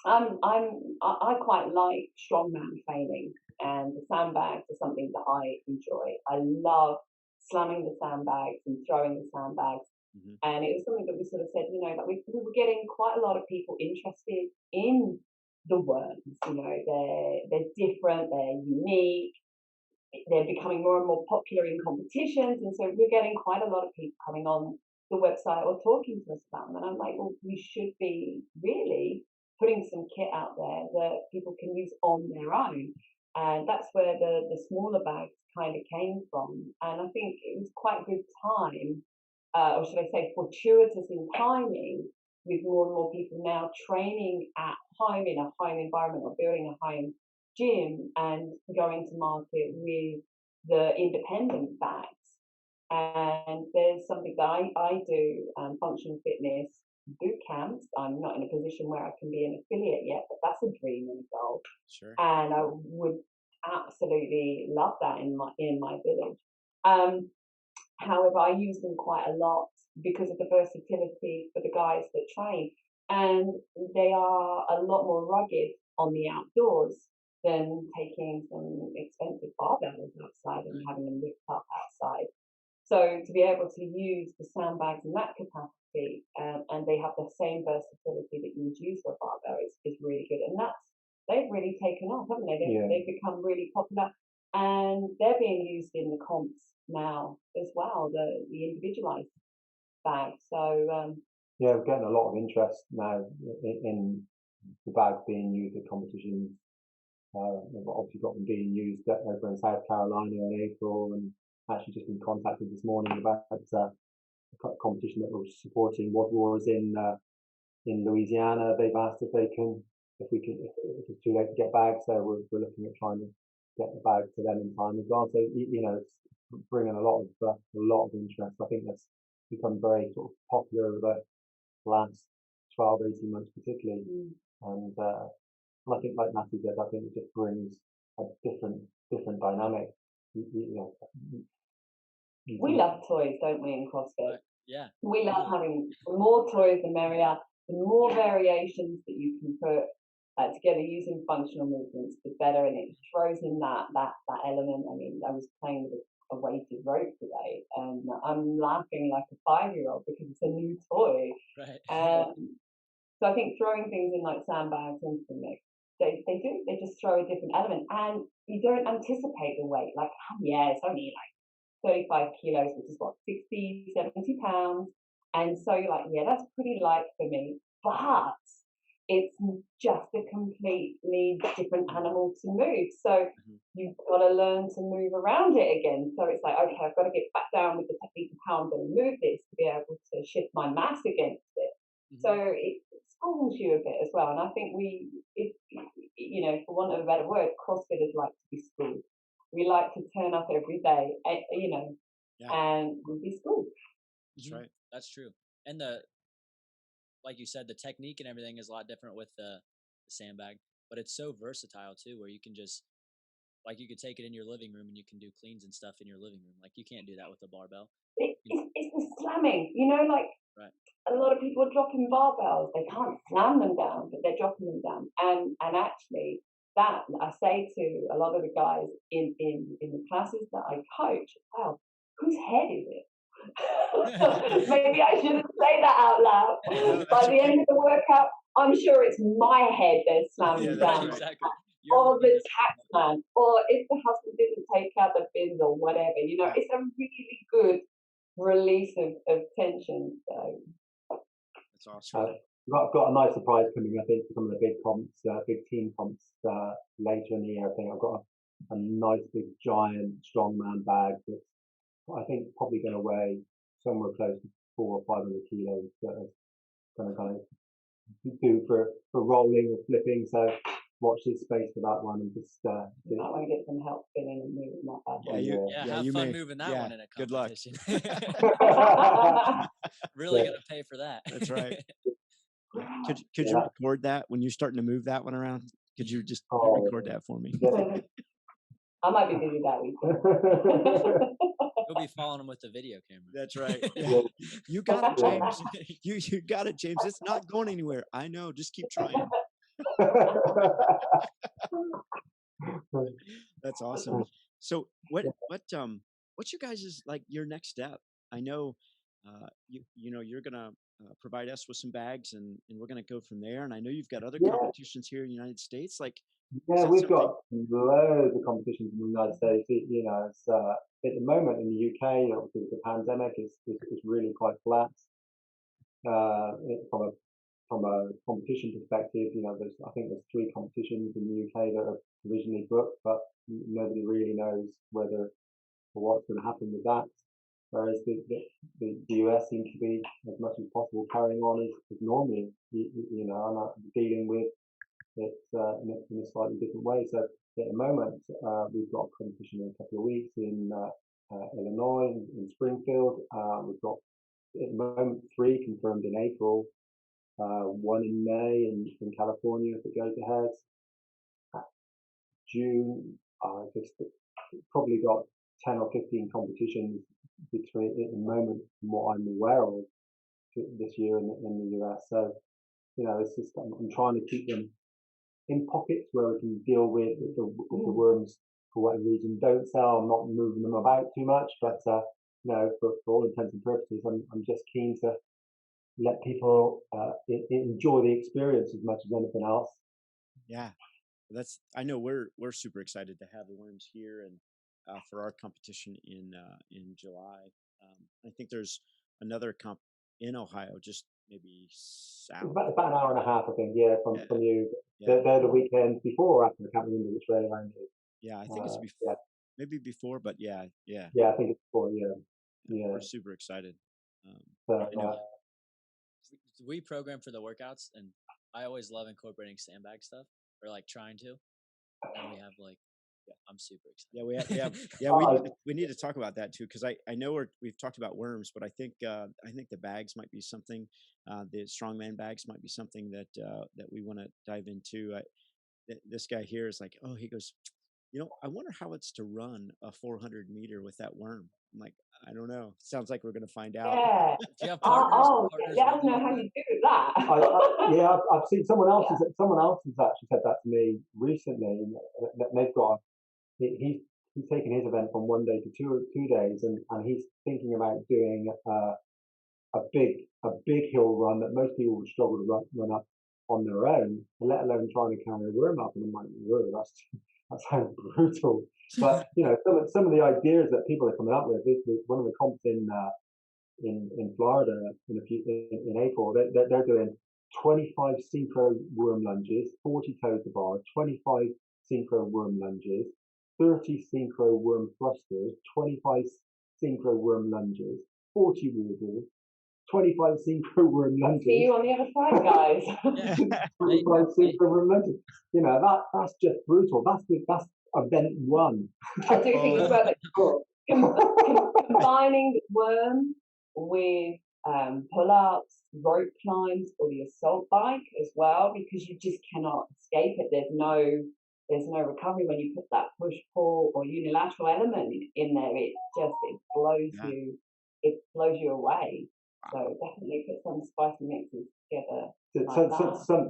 I quite like strongman training, and the sandbags are something that I enjoy. I love slamming the sandbags and throwing the sandbags. Mhm. And it was something that we sort of said, that we were getting quite a lot of people interested in the worms. They're different, they're unique, they're becoming more and more popular in competitions, and so we're getting quite a lot of people coming on the website or talking to us about them. And I'm like, well, we should be really putting some kit out there that people can use on their own. And that's where the smaller bags kind of came from. And I think it was quite a good time, or should I say fortuitous in timing, with more and more people now training at home in a home environment or building a home gym and going to market with the independent bags. And there's something that I do, functional fitness boot camps. I'm not in a position where I can be an affiliate yet, but that's a dream and a goal. Sure. And I would absolutely love that in my village. However, I use them quite a lot because of the versatility for the guys that train, and they are a lot more rugged on the outdoors than taking some expensive barbells outside and having them whipped up outside. So to be able to use the sandbags in that capacity, and they have the same versatility that you would use for a barbell is really good. And they've really taken off, haven't they? They've become really popular, and they're being used in the comps now as well, the individualized bag. So yeah, we're getting a lot of interest now in the bags being used at competitions. We've obviously got them being used over in South Carolina in April, and actually just been contacted this morning about a competition that we're supporting, Wad Wars in Louisiana. They've asked if it's too late to get bags, so we're looking at trying to get the bags to them in time as well. So it's bringing a lot of interest. I think that's become very sort of popular over the last 12, 18 months particularly. And I think, like Matthew said, I think it just brings a different dynamic. We love toys, don't we, in CrossFit? Yeah. We love having more toys, the merrier. The more variations that you can put together using functional movements, the better. And it throws in that element. I mean, I was playing with a weighted rope today, and I'm laughing like a 5-year-old because it's a new toy. Right. So I think throwing things in like sandbags into the mix, they just throw a different element, and you don't anticipate the weight. Like, it's only like 35 kilos, which is what, 60, 70 pounds. And so you're like, that's pretty light for me. But it's just a completely different animal to move. So you've got to learn to move around it again. So it's like, okay, I've got to get back down with the technique of how I'm going to move this to be able to shift my mass against it. So it schools you a bit as well. And I think for want of a better word, CrossFitters like to be schooled. We like to turn up every day, and be schooled. That's right. That's true. And like you said, the technique and everything is a lot different with the sandbag, but it's so versatile too, where you can just, like, you could take it in your living room and you can do cleans and stuff in your living room. Like, you can't do that with a barbell. It's the slamming, Right. A lot of people are dropping barbells. They can't slam them down, but they're dropping them down. And actually, that I say to a lot of the guys in the classes that I coach, wow, whose head is it? Maybe I shouldn't say that out loud. By the end of the workout, I'm sure it's my head they're slamming down. Exactly. Or the tax man, or if the husband didn't take out the bins or whatever, it's a really good release of tension. So that's awesome. I've got a nice surprise coming, I think, for some of the big comps, big team comps later in the year. I think I've got a nice big giant strongman bag that's, I think, probably going to weigh somewhere close to 400 or 500 kilos. That is going to kind of do for rolling or flipping. So watch this space for that one and just I want to get some help filling and moving that bad one. Have you fun moving that one in a Good luck. competition. Really gonna pay for that. That's right. Could you record that when you're starting to move that one around? Could you just record that for me? I might be busy that week. You'll be following them with the video camera. That's right. Yeah. You got it, James. You got it, James. It's not going anywhere. I know. Just keep trying. That's awesome. So what's your guys' like your next step? I know you're gonna provide us with some bags and we're gonna go from there. And I know you've got other competitions here in the United States. Like we've got loads of competitions in the United States. It's, at the moment in the UK, obviously with the pandemic, it's really quite flat. From a competition perspective, I think there's 3 competitions in the UK that are originally booked, but nobody really knows whether or what's going to happen with that. Whereas the US seems to be, as much as possible, carrying on as normally, and dealing with it in a slightly different way. So at the moment, we've got a competition in a couple of weeks in Illinois, in Springfield. We've got at the moment 3 confirmed in April. 1 in May in California if it goes ahead. June, just probably got 10 or 15 competitions between at the moment from what I'm aware of this year in the US. So, it's just I'm trying to keep them in pockets where we can deal with if the worms for whatever reason don't sell. I'm not moving them about too much, but for all intents and purposes, I'm just keen to let people enjoy the experience as much as anything else. Yeah, I know we're super excited to have the worms here and for our competition in July. I think there's another comp in Ohio, just maybe south. About an hour and a half, I think. From you. Yeah. They're the weekend before or after. I can't remember which way around it is. Yeah, I think it's before. Maybe before, but yeah. Yeah, I think it's before. Yeah. We're super excited. We program for the workouts, and I always love incorporating sandbag stuff, or like trying to. And we have I'm super excited. We need to talk about that too, because I know we've talked about worms, but I think the bags might be something. The strongman bags might be something that we want to dive into. This guy here is like, he goes, I wonder how it's to run a 400 meter with that worm. I'm like, I don't know. Sounds like we're going to find out. Yeah. Do you have partners? I don't know how you do that. I've seen someone else has actually said that to me recently. They've got he's taken his event from 1 day to two days, and he's thinking about doing a big hill run that most people would struggle to run up on their own, let alone trying to carry a worm up. And I'm like, whoa, that sounds brutal. But some of the ideas that people are coming up with. One of the comps in Florida in April, they're doing 25 synchro worm lunges, 40 toes to bar, 25 synchro worm lunges, 30 synchro worm thrusters, 25 synchro worm lunges, 40 wall balls, 25 synchro worm lunges. See you on the other side, guys. 25 synchro worm lunges. That's just brutal. That's event 1. I do think as well that combining worm with pull-ups, rope climbs, or the assault bike as well, because you just cannot escape it. There's no recovery when you put that push-pull or unilateral element in there. It blows you away. So definitely put some spicy mixes together.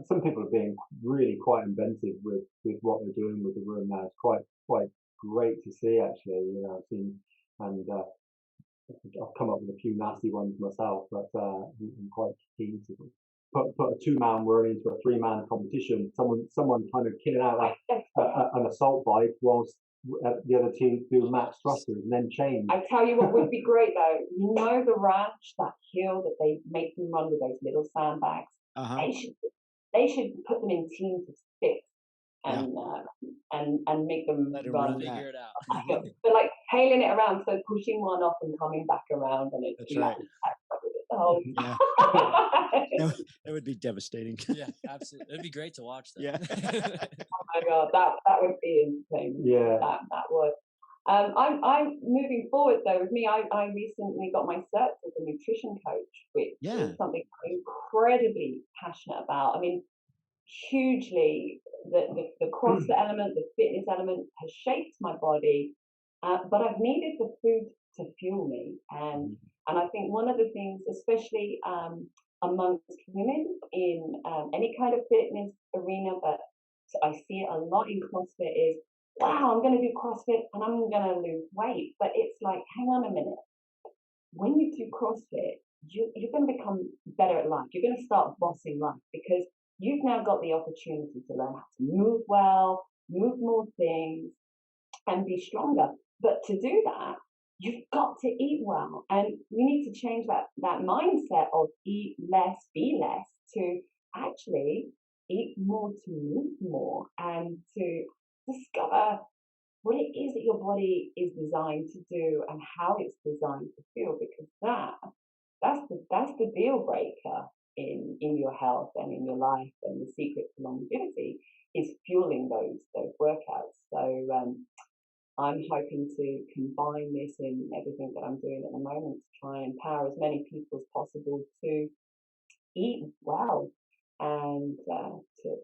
Some people are being really quite inventive with what they're doing with the worm now. It's quite great to see, actually. I've seen, and I've come up with a few nasty ones myself, but I'm quite keen to put a 2-man worm into a 3-man competition. Someone kind of killing out an assault bike whilst the other 2 do max thrusters and then change. I tell you what would be great though. The ranch, that hill that they make them run with those little sandbags. They should put them in teams of 6 and make them run. Figure it out. But like hailing it around, so pushing one off and coming back around, and it's right. Yeah. That would be devastating. Yeah, absolutely. It'd be great to watch that. Yeah. my God, that would be insane. Yeah. That would. I'm moving forward though. With me, I recently got my cert as a nutrition coach, which is something I'm incredibly passionate about. I mean, hugely the CrossFit element, the fitness element has shaped my body, but I've needed the food to fuel me, and I think one of the things, especially amongst women in any kind of fitness arena, but I see it a lot in CrossFit is, wow, I'm going to do CrossFit and I'm going to lose weight, but it's like, hang on a minute. When you do CrossFit, you're going to become better at life. You're going to start bossing life because you've now got the opportunity to learn how to move well, move more things, and be stronger. But to do that, you've got to eat well. And we need to change that mindset of eat less, be less, to actually eat more to move more and to discover what it is that your body is designed to do and how it's designed to feel, because that's the deal breaker in your health and in your life, and the secret to longevity is fueling those workouts. So I'm hoping to combine this in everything that I'm doing at the moment to try and empower as many people as possible to eat well and to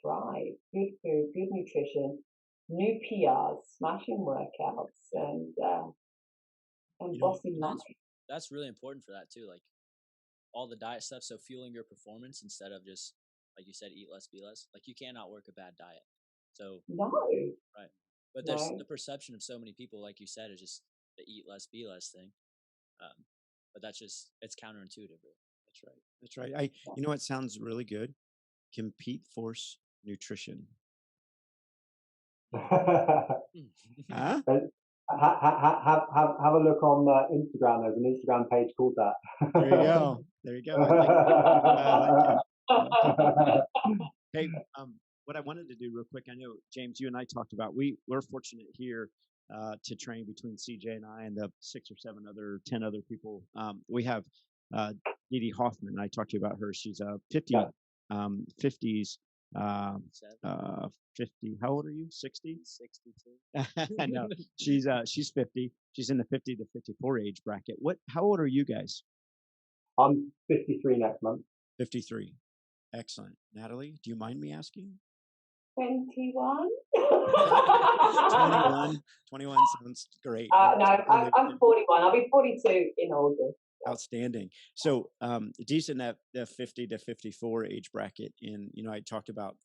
thrive. Good food, good nutrition, new PRs, smashing workouts, and bossing life. That's really important for that too. Like all the diet stuff, so fueling your performance instead of just, like you said, eat less, be less. Like you can't outwork a bad diet. So no, right. But there's the perception of so many people, like you said, is just the eat less, be less thing. But that's just, it's counterintuitive. Really. That's right. You know what sounds really good? Compete Force Nutrition. Huh? Have a look on Instagram. There's an Instagram page called that. There you go. I like it. Hey, what I wanted to do real quick, I know, James, you and I talked about, we're fortunate here to train between CJ and I and the 6 or 7 other, 10 other people. We have Dee Dee Hoffman. I talked to you about her. She's a 50s, 50. How old are you? 60? 62. I know. She's 50. She's in the 50 to 54 age bracket. How old are you guys? I'm 53 next month. 53. Excellent. Natalie, do you mind me asking? 21. 21 sounds great. No, I'm 41. I'll be 42 in August. Outstanding. So Dee's in that 50 to 54 age bracket, and I talked about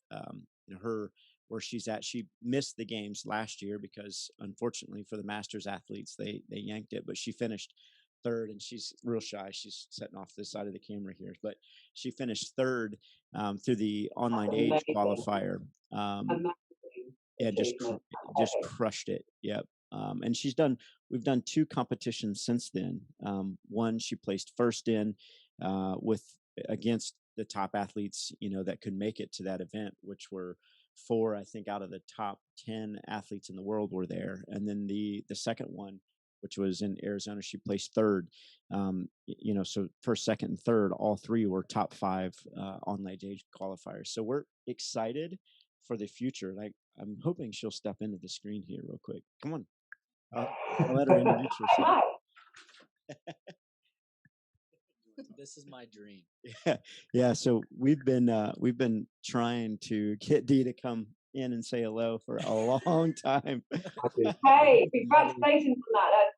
her where she's at. She missed the games last year because unfortunately for the Masters athletes they yanked it, but she finished third, and she's real shy. She's sitting off this side of the camera here, but she finished third through the online age qualifier, and just crushed it. Yep. And we've done 2 competitions since then. One, she placed first in against the top athletes, that could make it to that event, which were 4, I think, out of the top 10 athletes in the world were there. And then the second one, which was in Arizona, she placed third. So first, second, and third, all 3 were top 5 online age qualifiers. So we're excited for the future. Like, I'm hoping she'll step into the screen here real quick. Come on. I'll let her introduce herself. This is my dream. Yeah. So we've been trying to get Dee to come in and say hello for a long time. Hey, congratulations on that. That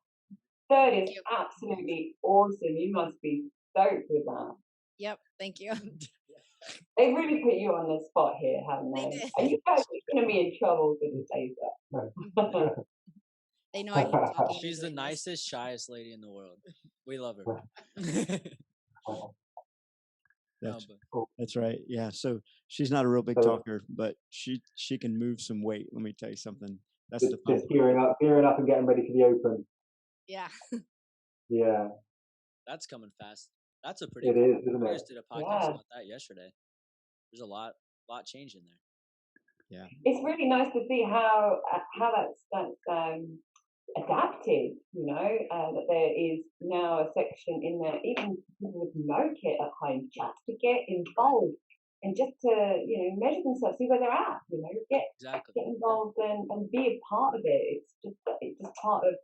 third is absolutely awesome. You must be stoked with that. Yep. Thank you. They really put you on the spot here, haven't they? And you guys are going to be in trouble for this later. They know I keep talking. She's the nicest, shyest lady in the world. We love her. That's right. Yeah. So she's not a real big talker, but she can move some weight. Let me tell you something. That's just gearing up and getting ready for the Open. Yeah. Yeah. That's coming fast. That's a pretty. It is, isn't it? We just did a podcast about that yesterday. There's a lot changing there. Yeah. It's really nice to see how that's adapted. That there is now a section in there, even people with no kit at home, just to get involved and just to, measure themselves, see where they're at, Exactly. get involved and be a part of it. It's just part of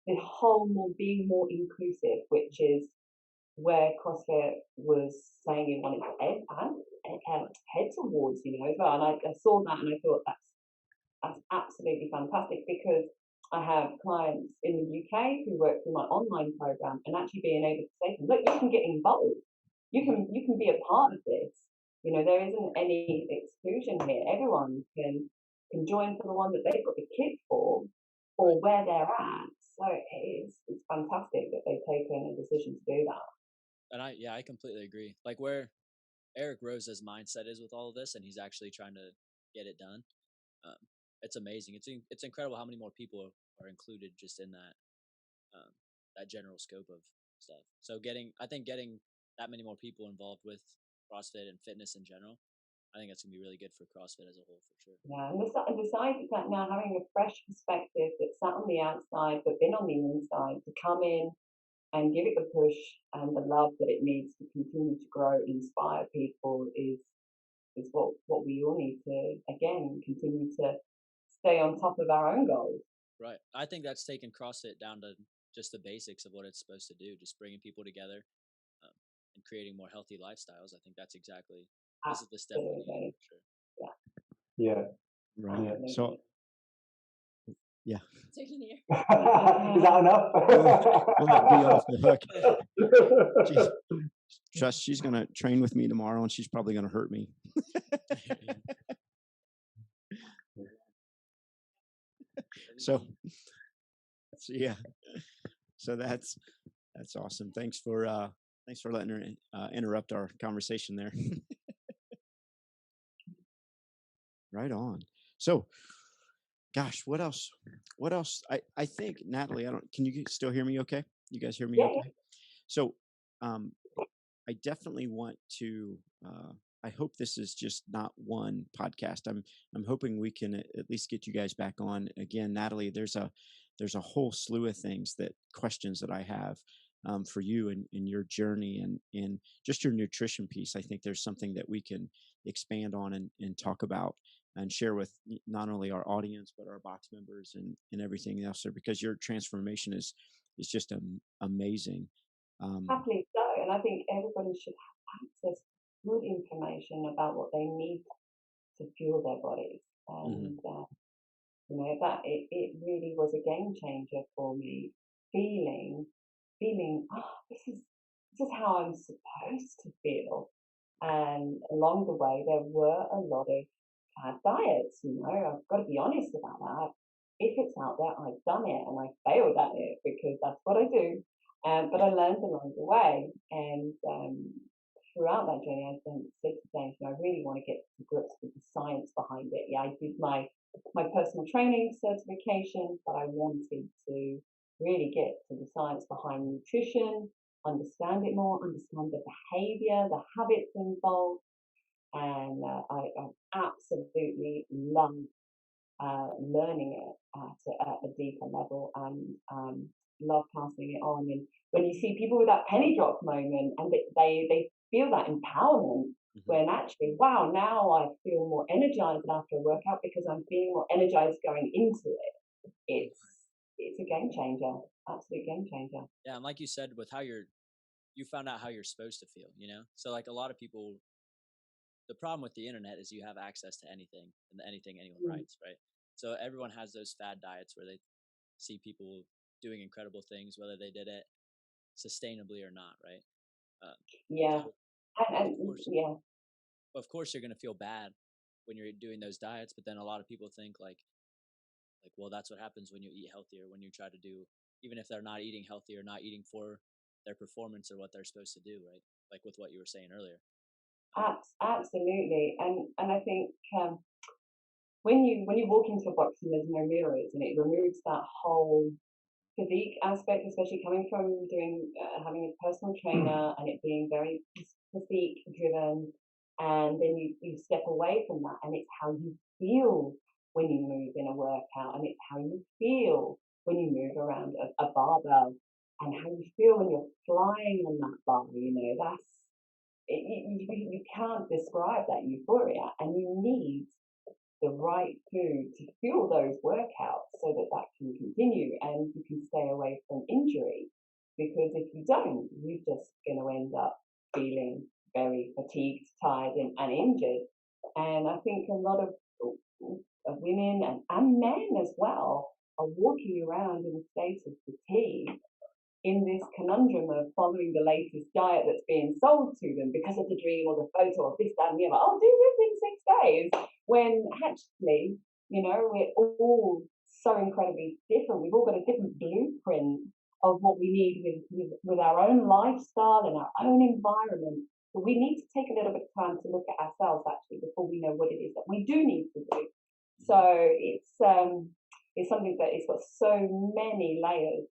the whole being more inclusive, which is where CrossFit was saying it wanted to head towards, as well. And I saw that and I thought that's absolutely fantastic, because I have clients in the UK who work through my online program, and actually being able to say to them, look, you can get involved. You can be a part of this. There isn't any exclusion here. Everyone can join for the one that they've got the kit for, or where they're at. So it's fantastic that they've taken a decision to do that. And I completely agree. Like where Eric Rose's mindset is with all of this, and he's actually trying to get it done. It's amazing. It's incredible how many more people are included just in that general scope of stuff. So I think getting that many more people involved with CrossFit and fitness in general, I think that's gonna be really good for CrossFit as a whole, for sure. Yeah, and besides that, now having a fresh perspective that sat on the outside but been on the inside, to come in and give it the push and the love that it needs to continue to grow, inspire people is what we all need to, again, continue to stay on top of our own goals. Right. I think that's taken CrossFit down to just the basics of what it's supposed to do, just bringing people together and creating more healthy lifestyles. I think this is the step we need, for sure. Yeah. Right. Yeah. So, yeah. Taking here. Is that enough? We'll not be off the hook. Trust, she's going to train with me tomorrow, and she's probably going to hurt me. So yeah. So that's awesome. Thanks for letting her interrupt our conversation there. Right on. So, gosh, what else? I think, Natalie, can you still hear me okay? You guys hear me okay? Yeah. So, I definitely want to, I hope this is just not one podcast. I'm hoping we can at least get you guys back on again. Natalie, there's a whole slew of questions that I have for you and in your journey and just your nutrition piece. I think there's something that we can expand on and talk about and share with not only our audience, but our box members and everything else there, because your transformation is just amazing. Happily so, and I think everybody should have access to good information about what they need to fuel their bodies. And that it really was a game changer for me. Feeling, this is how I'm supposed to feel. And along the way, there were a lot of bad diets. I've got to be honest about that. If it's out there, I've done it and I failed at it, because that's what I do. But I learned along the way, and throughout that journey, I said to James, I really want to get to grips with the science behind it. Yeah, I did my personal training certification, but I wanted to really get to the science behind nutrition, understand it more, understand the behavior, the habits involved, and I absolutely love learning it at a deeper level, and love passing it on. And when you see people with that penny drop moment, and they feel that empowerment, when actually, wow, now I feel more energized after a workout because I'm feeling more energized going into it. It's a game changer, absolute game changer. Yeah, and like you said, with how you found out how you're supposed to feel, So like a lot of people, the problem with the internet is you have access to anything and anything anyone writes, right? So everyone has those fad diets where they see people doing incredible things, whether they did it sustainably or not, right? Yeah, and yeah. Of course, you're going to feel bad when you're doing those diets, but then a lot of people think like, well, that's what happens when you eat healthier, when you try to do, even if they're not eating healthy or not eating for their performance or what they're supposed to do, right? Like with what you were saying earlier. Absolutely, and I think when you walk into a box and there's no mirrors, and it removes that whole physique aspect, especially coming from having a personal trainer and it being very physique driven, and then you step away from that, and it's how you feel when you move in a workout, and it's how you feel when you move around a barbell, and how you feel when you're flying on that bar. you can't describe that euphoria, and you need the right food to fuel those workouts so that that can continue and you can stay away from injury. Because if you don't, you're just going to end up feeling very fatigued, tired, and injured. And I think a lot of women and men as well are walking around in a state of fatigue in this conundrum of following the latest diet that's being sold to them because of the dream or the photo of this, that, and the other. Oh, do this in 6 days. When actually, we're all so incredibly different. We've all got a different blueprint of what we need with our own lifestyle and our own environment. But we need to take a little bit of time to look at ourselves actually before we know what it is that we do need to do. So it's something that it's got so many layers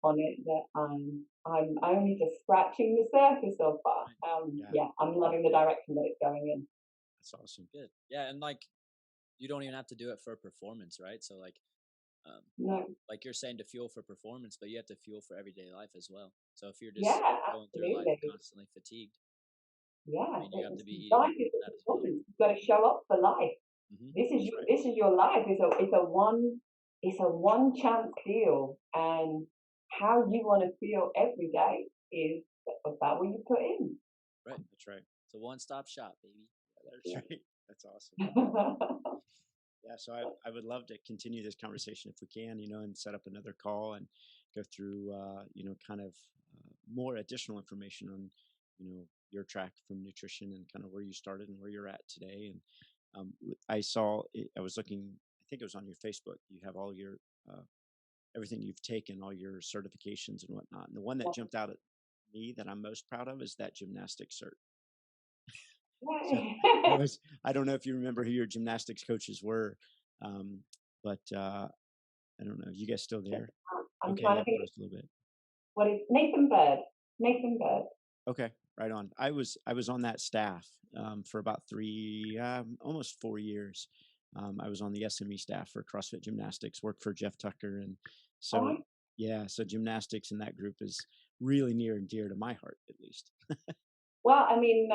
on it that I'm only just scratching the surface of, but I'm loving the direction that it's going in. That's awesome. Good. Yeah, and like you don't even have to do it for performance, right? So like no, like you're saying to fuel for performance, but you have to fuel for everyday life as well. So if you're just going through life constantly fatigued, I mean, you have to be life is a performance. You've got to show up for life. Mm-hmm. This is your life. It's a one chance deal, and how you want to feel every day is about what you put in. Right, that's right. It's a one-stop shop, baby. That's right. That's awesome. Yeah, so I would love to continue this conversation if we can, and set up another call and go through, kind of more additional information on, your track from nutrition and kind of where you started and where you're at today. And I was looking, I think it was on your Facebook. You have all your everything you've taken, all your certifications and whatnot. And the one that jumped out at me that I'm most proud of is that gymnastics cert. So I don't know if you remember who your gymnastics coaches were, but I don't know. You guys still there? I'm trying to think a little bit. What is Nathan Bird? Nathan Bird. Okay, right on. I was on that staff for about almost 4 years. I was on the SME staff for CrossFit Gymnastics. Worked for Jeff Tucker, and so so gymnastics in that group is really near and dear to my heart, at least. Well, I mean,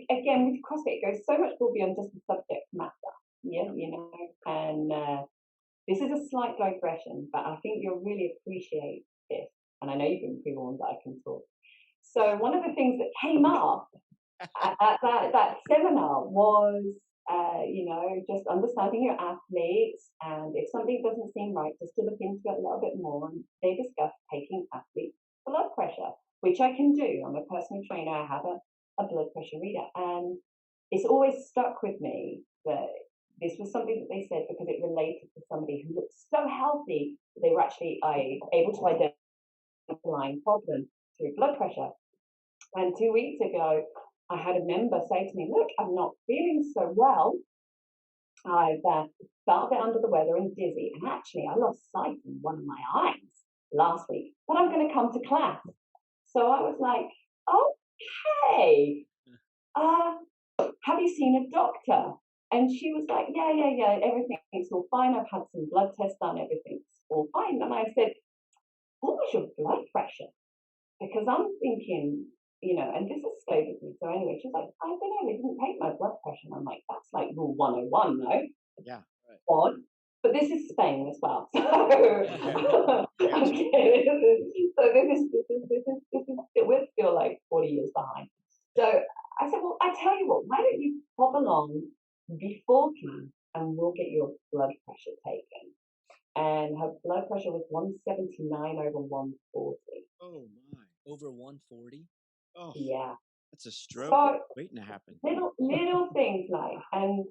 again, with CrossFit, it goes so much more beyond just the subject matter. Yeah, and this is a slight digression, but I think you'll really appreciate this. And I know you've been pre-warned that I can talk. So one of the things that came up at that seminar was, just understanding your athletes, and if something doesn't seem right, just to look into it a little bit more. And they discussed taking athletes' blood pressure, which I can do. I'm a personal trainer. I have a blood pressure reader, and it's always stuck with me that this was something that they said because it related to somebody who looked so healthy that they were actually able to identify a underlying problem through blood pressure. And 2 weeks ago, I had a member say to me, "Look, I'm not feeling so well. I've felt a bit under the weather and dizzy, and actually I lost sight in one of my eyes last week, but I'm going to come to class." So I was like, "Okay, have you seen a doctor?" And she was like, yeah, everything's all fine. I've had some blood tests done, everything's all fine. And I said, "What was your blood pressure?" Because I'm thinking, and this has stayed with me. So anyway, she's like, "I don't know, they didn't take my blood pressure." And I'm like, that's like rule 101, no? Yeah, right. Odd. But this is Spain as well. So, we're still like 40 years behind. So I said, "Well, I tell you what, why don't you pop along before class and we'll get your blood pressure taken." And her blood pressure was 179 over 140. Oh my. Over 140? Oh, yeah. That's a stroke waiting to happen. Little things like, and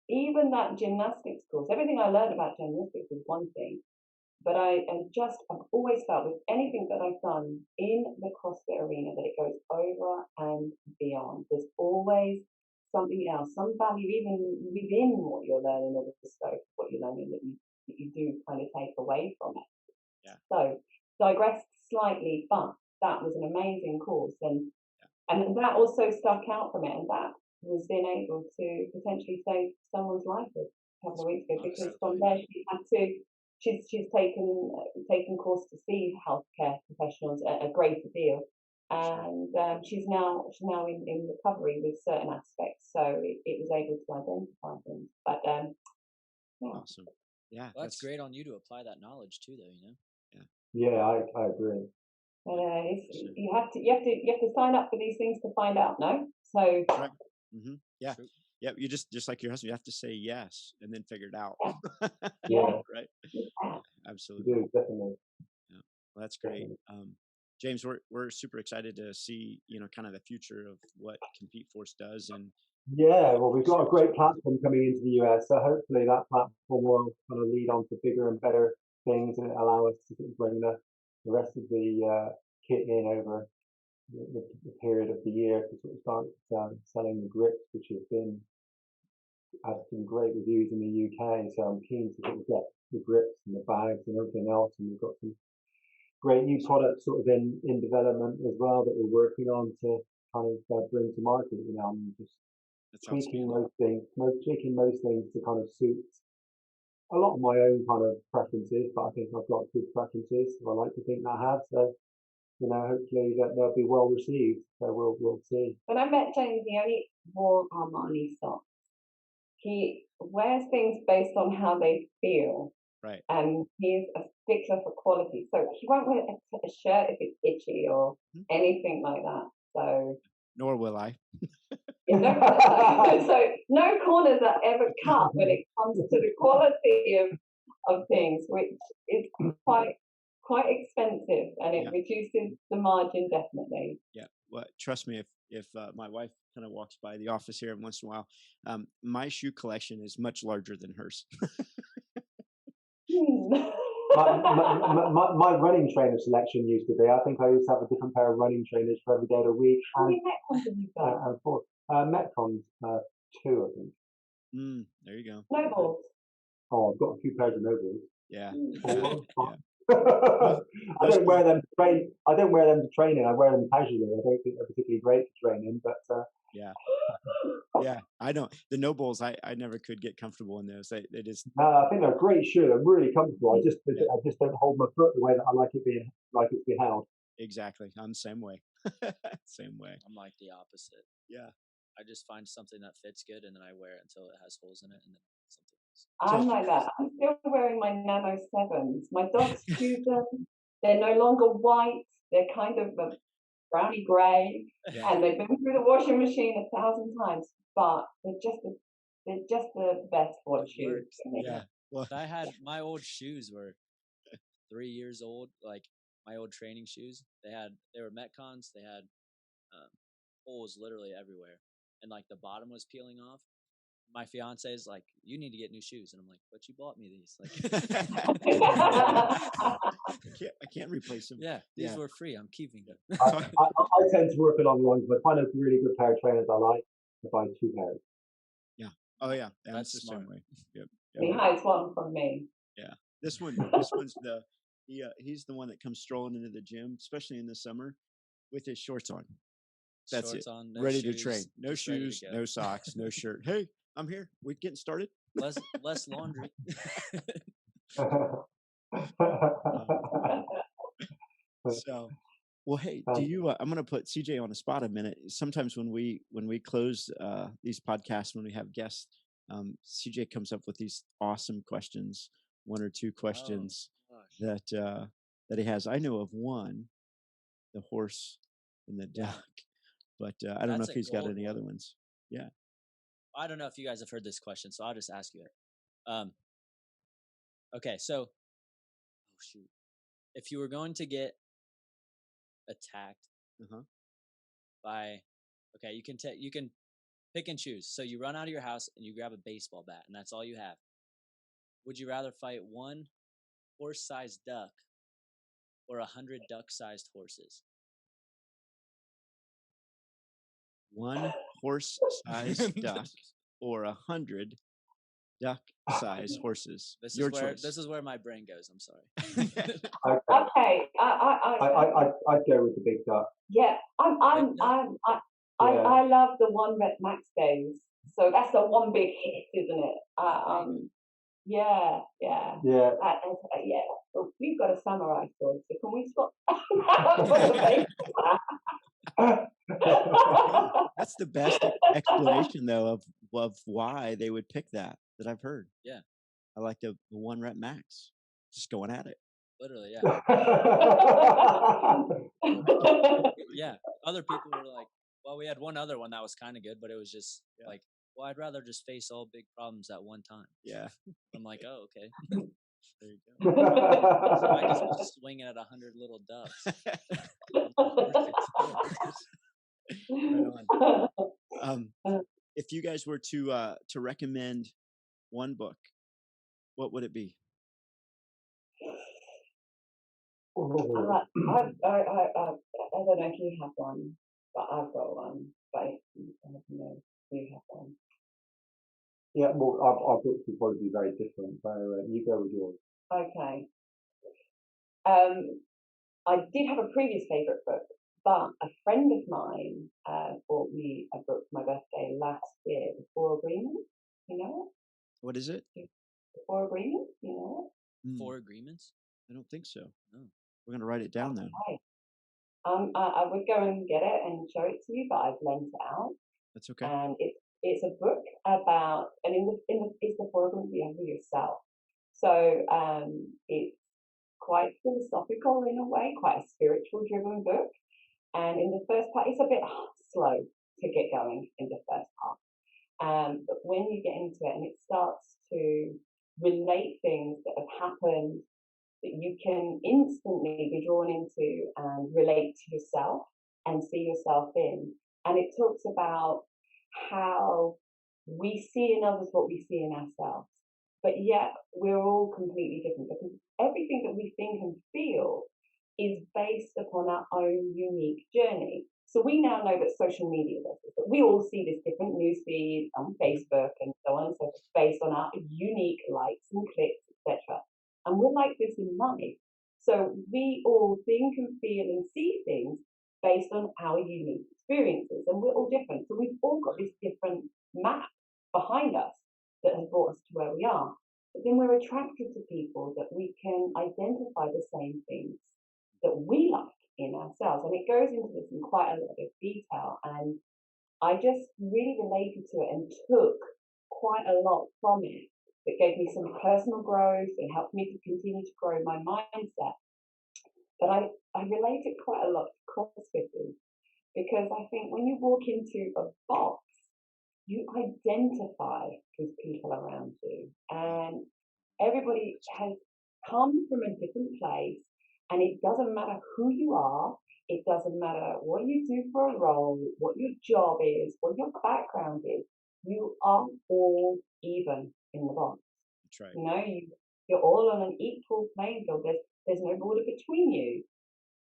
even that gymnastics course, everything I learned about gymnastics is one thing, but I've always felt with anything that I've done in the CrossFit arena that it goes over and beyond. There's always something else, some value even within what you're learning, or the scope of what you're learning that you do kind of take away from it. Yeah. So digressed slightly, but that was an amazing course, and that also stuck out from it, and that was being able to potentially save someone's life a couple of weeks ago, because from there she's taken course to see healthcare professionals a greater deal, and she's now in recovery with certain aspects, so it was able to identify things. But yeah. Awesome. Yeah, Well, that's great on you to apply that knowledge too, though. You know. Yeah, I agree. But you have to sign up for these things to find out, no? So Right. Mm-hmm. Yeah. True. Yeah. You just like your husband, you have to say yes and then figure it out. Yeah, Right. yeah. Absolutely. do definitely. Yeah. Well, that's great. Definitely. James, we're super excited to see, kind of the future of what Compete Force does. And Yeah, well, we've got a great platform coming into the US, so hopefully that platform will kind of lead on to bigger and better things and allow us to sort of bring the rest of the kit in over the period of the year to sort of start selling the grips, which had some great reviews in the UK. So I'm keen to sort of get the grips and the bags and everything else, and we've got some great new products sort of in development as well that we're working on to kind of bring to market. I'm just that sounds tweaking good. most things to kind of suit a lot of my own kind of preferences, but I think I've got good preferences. I like to think that I have. So, hopefully that they'll be well received. So we'll see. When I met James, he only wore Armani socks. He wears things based on how they feel. Right. And he's a stickler for quality. So he won't wear a shirt if it's itchy or anything like that. So Nor will I. so no corners are ever cut when it comes to the quality of things, which is quite expensive, and it reduces the margin definitely. Yeah. Well, trust me, if my wife kind of walks by the office here every once in a while, my shoe collection is much larger than hers. My running trainer selection used to be. I think I used to have a different pair of running trainers for every day of the week. How many Metcons have you got? And four Metcons, 2, I think. There you go. Snowballs. Oh, I've got a few pairs of Nobles. Yeah. I don't wear them to train. I don't wear them to train in. I wear them casually. I don't think they're particularly great for training, but yeah, I don't. The Nobles, I never could get comfortable in those. They just. I think they're a great shoe. They're really comfortable. I just don't hold my foot the way that I like it to be held. Exactly. I'm the same way. Same way. I'm like the opposite. Yeah. I just find something that fits good and then I wear it until it has holes in it and then something else. I'm like that. I'm still wearing my Nano 7s. My dogs choose them. They're no longer white. They're kind of a browny grey, and they've been through the washing machine 1,000 times. But they're just the best for shoes. Yeah. Well, I had my old shoes were 3 years old. Like my old training shoes, they were Metcons. They had holes literally everywhere, and like the bottom was peeling off. My fiance is like, "You need to get new shoes," and I'm like, "But you bought me these." Like, I can't replace them. Yeah, these were free. I'm keeping them. I tend to work along the lines. If I find a really good pair of trainers I like, I buy 2 pairs. Yeah. Oh yeah. That's the smart. same way. Yep. He hides one from me. Yeah. This one's he's the one that comes strolling into the gym, especially in the summer, with his shorts on. That's Shorts it. on, no ready shoes, to train. No just ready to shoes, go. no socks, no shirt. Hey, I'm here. We're getting started. Less laundry. So, well, hey, do you? I'm going to put CJ on the spot a minute. Sometimes when we close these podcasts, when we have guests, CJ comes up with these awesome questions, 1 or 2 questions that he has. I know of one, the horse and the duck, but I don't know if he's got any other ones. Yeah. I don't know if you guys have heard this question, so I'll just ask you it. Okay, so, shoot, if you were going to get attacked by, okay, you can pick and choose. So you run out of your house and you grab a baseball bat, and that's all you have. Would you rather fight 1 horse-sized duck or 100 duck-sized horses? 1 horse-sized duck or 100 duck-sized horses. This choice. This is where my brain goes. I'm sorry. Okay, I'd go with the big duck. Yeah, I love the one that Max goes. So that's the one big hit, isn't it? Yeah. Well, we've got a samurai sword, so can we swap? That's the best explanation though of why they would pick that I've heard. Yeah. I like the 1 rep max, just going at it. Literally, yeah. Yeah. Other people were like, well, we had one other one that was kind of good, but it was just like, well, I'd rather just face all big problems at one time. Yeah. I'm like, oh, okay. There you go. So I just was swinging at 100 little doves. Right on. If you guys were to recommend one book, what would it be? I don't know if you have one, but I've got one. But I don't know if you have one. Yeah, well, our books will probably be very different. So you go with yours. Okay. I did have a previous favourite book, but a friend of mine bought me a book for my birthday last year, The Four Agreements. You know it? What is it? The Four Agreements. You know it? 4 agreements? I don't think so. No. We're gonna write it down then. Okay. I would go and get it and show it to you, but I've lent it out. That's okay. And it's a book about, and it's the Four Agreements you have with yourself. So it's quite philosophical in a way, quite a spiritual driven book. And in the first part, it's a bit slow to get going in the first part. But when you get into it and it starts to relate things that have happened that you can instantly be drawn into and relate to yourself and see yourself in. And it talks about how we see in others what we see in ourselves. But yet we're all completely different because everything that we think and feel is based upon our own unique journey. So we now know that social media does this, that we all see this different newsfeed on Facebook and so on and so forth based on our unique likes and clicks, etc. And we're like this in life. So we all think and feel and see things based on our unique experiences, and we're all different. So we've all got this different map behind us that has brought us to where we are. But then we're attracted to people that we can identify the same things that we like in ourselves. And it goes into this in quite a lot of detail. And I just really related to it and took quite a lot from it. It gave me some personal growth. It helped me to continue to grow my mindset. But I relate it quite a lot to CrossFitters because I think when you walk into a box, you identify with people around you. And everybody has come from a different place. And it doesn't matter who you are. It doesn't matter what you do for a role, what your job is, what your background is. You are all even in the box. That's right. You know, you're all on an equal playing field. There's no border between you.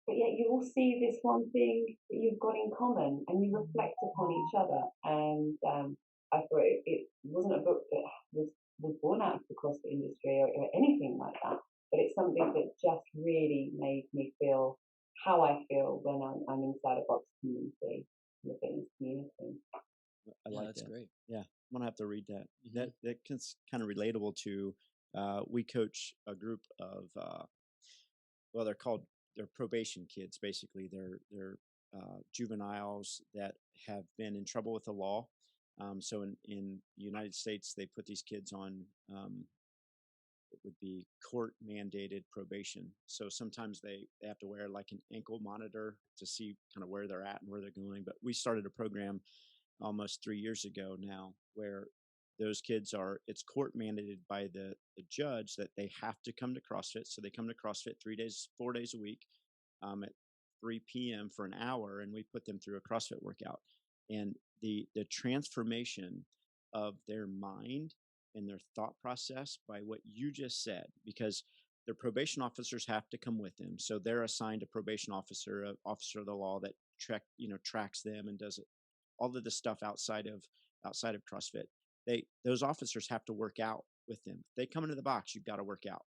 But yet you all see this one thing that you've got in common and you reflect upon each other. And I thought it wasn't a book that was born out of the CrossFit industry or anything like that. But it's something that just really made me feel how I feel when I'm inside a box community, the fitness community. I like that's that. great. Yeah, I'm gonna have to read that. Mhm. That's kind of relatable to. We coach a group of well, they're probation kids. Basically, they're juveniles that have been in trouble with the law. So in the United States, they put these kids on it would be court mandated probation. So sometimes they have to wear like an ankle monitor to see kind of where they're at and where they're going. But we started a program almost 3 years ago now where those kids it's court mandated by the judge that they have to come to CrossFit. So they come to CrossFit 4 days a week at 3 p.m. for an hour, and we put them through a CrossFit workout. And the transformation of their mind and their thought process by what you just said, because their probation officers have to come with them. So they're assigned a probation officer, an officer of the law that tracks them and does all of the stuff outside of CrossFit. Those officers have to work out with them. If they come into the box, you've got to work out.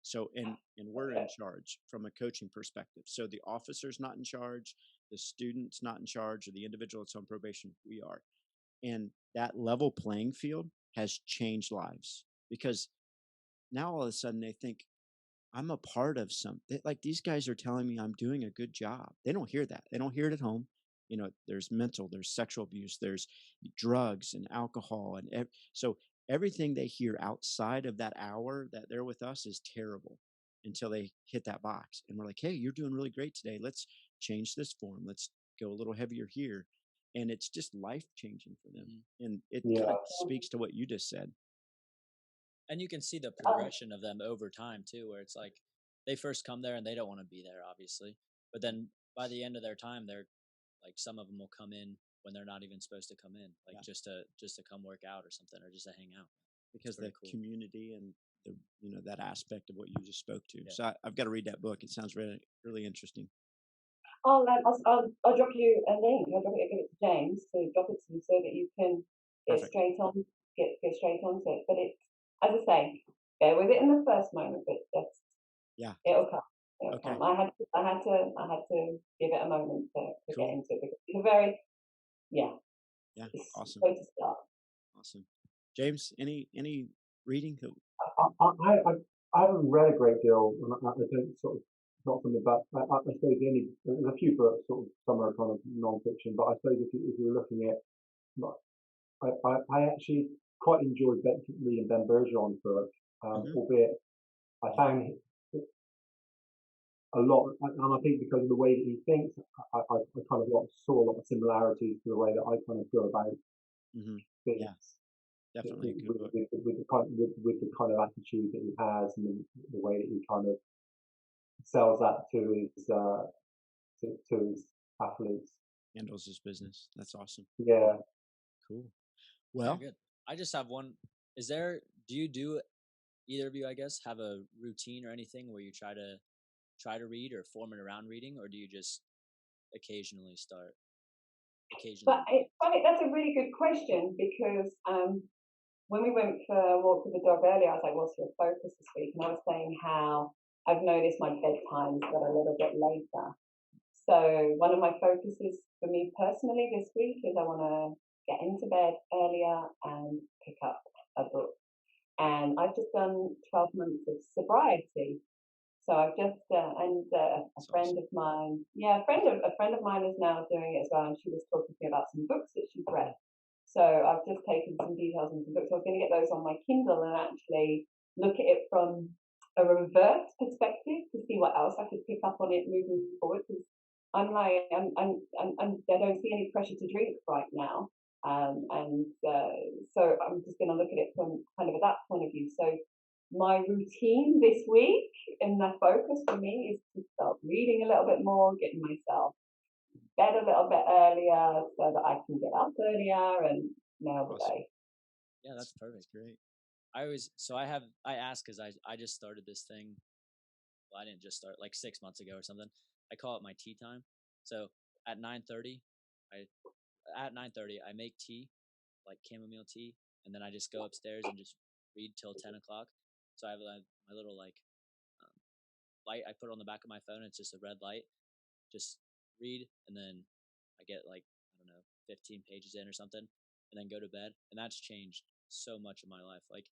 So and we're in charge from a coaching perspective. So the officer's not in charge, the student's not in charge, or the individual that's on probation. We are. And that level playing field has changed lives because now all of a sudden they think I'm a part of something. Like these guys are telling me I'm doing a good job. They don't hear that. They don't hear it at home. there's mental, there's sexual abuse, there's drugs and alcohol, and so everything they hear outside of that hour that they're with us is terrible until they hit that box. And we're like, hey, you're doing really great today. Let's change this form. Let's go a little heavier here. And it's just life changing for them. And it kind of speaks to what you just said. And you can see the progression of them over time too, where it's like they first come there and they don't want to be there, obviously. But then by the end of their time, they're like, some of them will come in when they're not even supposed to come in, like just to come work out or something, or just to hang out. Because the community and the that aspect of what you just spoke to. So I've got to read that book. It sounds really, really interesting. I'll drop you a link. I'll give it to James to drop it to you so that you can get straight on to it. But it's, as I say, bear with it in the first moment, but it'll come. It'll come. I had to give it a moment to get into it because it's a very awesome. Way to start. Awesome. James, any reading? I haven't read a great deal. I don't sort of not something, but I suppose there's a few books, sort of some are kind of non-fiction. But I suppose if you're looking at, I actually quite enjoyed reading Ben Bergeron's book, albeit I found a lot, and I think because of the way that he thinks, I kind of saw a lot of similarities to the way that I kind of feel about things. Yeah, definitely with the kind of attitude that he has, and the way that he kind of sells that to his athletes. Handles his business. That's awesome. Yeah. Cool. Well, good. I just have one. Do either of you, I guess, have a routine or anything where you try to read or form it around reading, or do you just occasionally start? But it's funny, that's a really good question, because when we went for a walk with the dog earlier, I was like, what's your focus this week? And I was saying how I've noticed my bedtimes got a little bit later. So one of my focuses for me personally this week is I want to get into bed earlier and pick up a book. And I've just done 12 months of sobriety. So I've just a friend of mine, a friend of mine is now doing it as well, and she was talking to me about some books that she's read. So I've just taken some details on some books. I was going to get those on my Kindle and actually look at it from a reverse perspective to see what else I could pick up on it moving forward. Because I don't see any pressure to drink right now, so I'm just going to look at it from kind of that point of view. So my routine this week and the focus for me is to start reading a little bit more, getting myself bed a little bit earlier so that I can get up earlier and nail the day. Yeah, that's perfect. Great. I ask because I just started this thing. Well, I didn't just start, like 6 months ago or something. I call it my tea time. So at 9:30, I make tea, like chamomile tea, and then I just go upstairs and just read till 10 o'clock. So I have my little light I put on the back of my phone. It's just a red light. Just read, and then I get 15 pages in or something, and then go to bed. And that's changed so much of my life. Like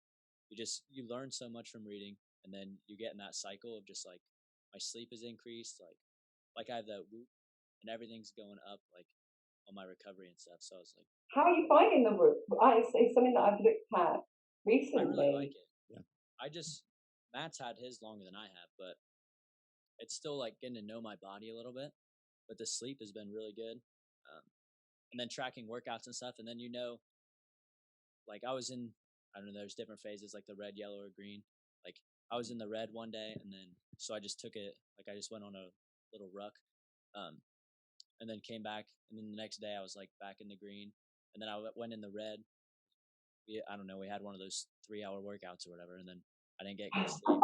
you learn so much from reading, and then you get in that cycle of just like my sleep is increased. Like I have that Whoop, and everything's going up on my recovery and stuff. So I was like, how are you finding the Whoop? It's something that I've looked at recently. I really like it. Yeah. Matt's had his longer than I have, but it's still like getting to know my body a little bit. But the sleep has been really good. And then tracking workouts and stuff. And then, like I was in, I don't know, there's different phases, like the red, yellow, or green. Like I was in the red one day, and then, so I just took it, like I just went on a little ruck, and then came back. And then the next day I was like back in the green. And then I went in the red. We had one of those 3-hour workouts or whatever. And then I didn't get good sleep.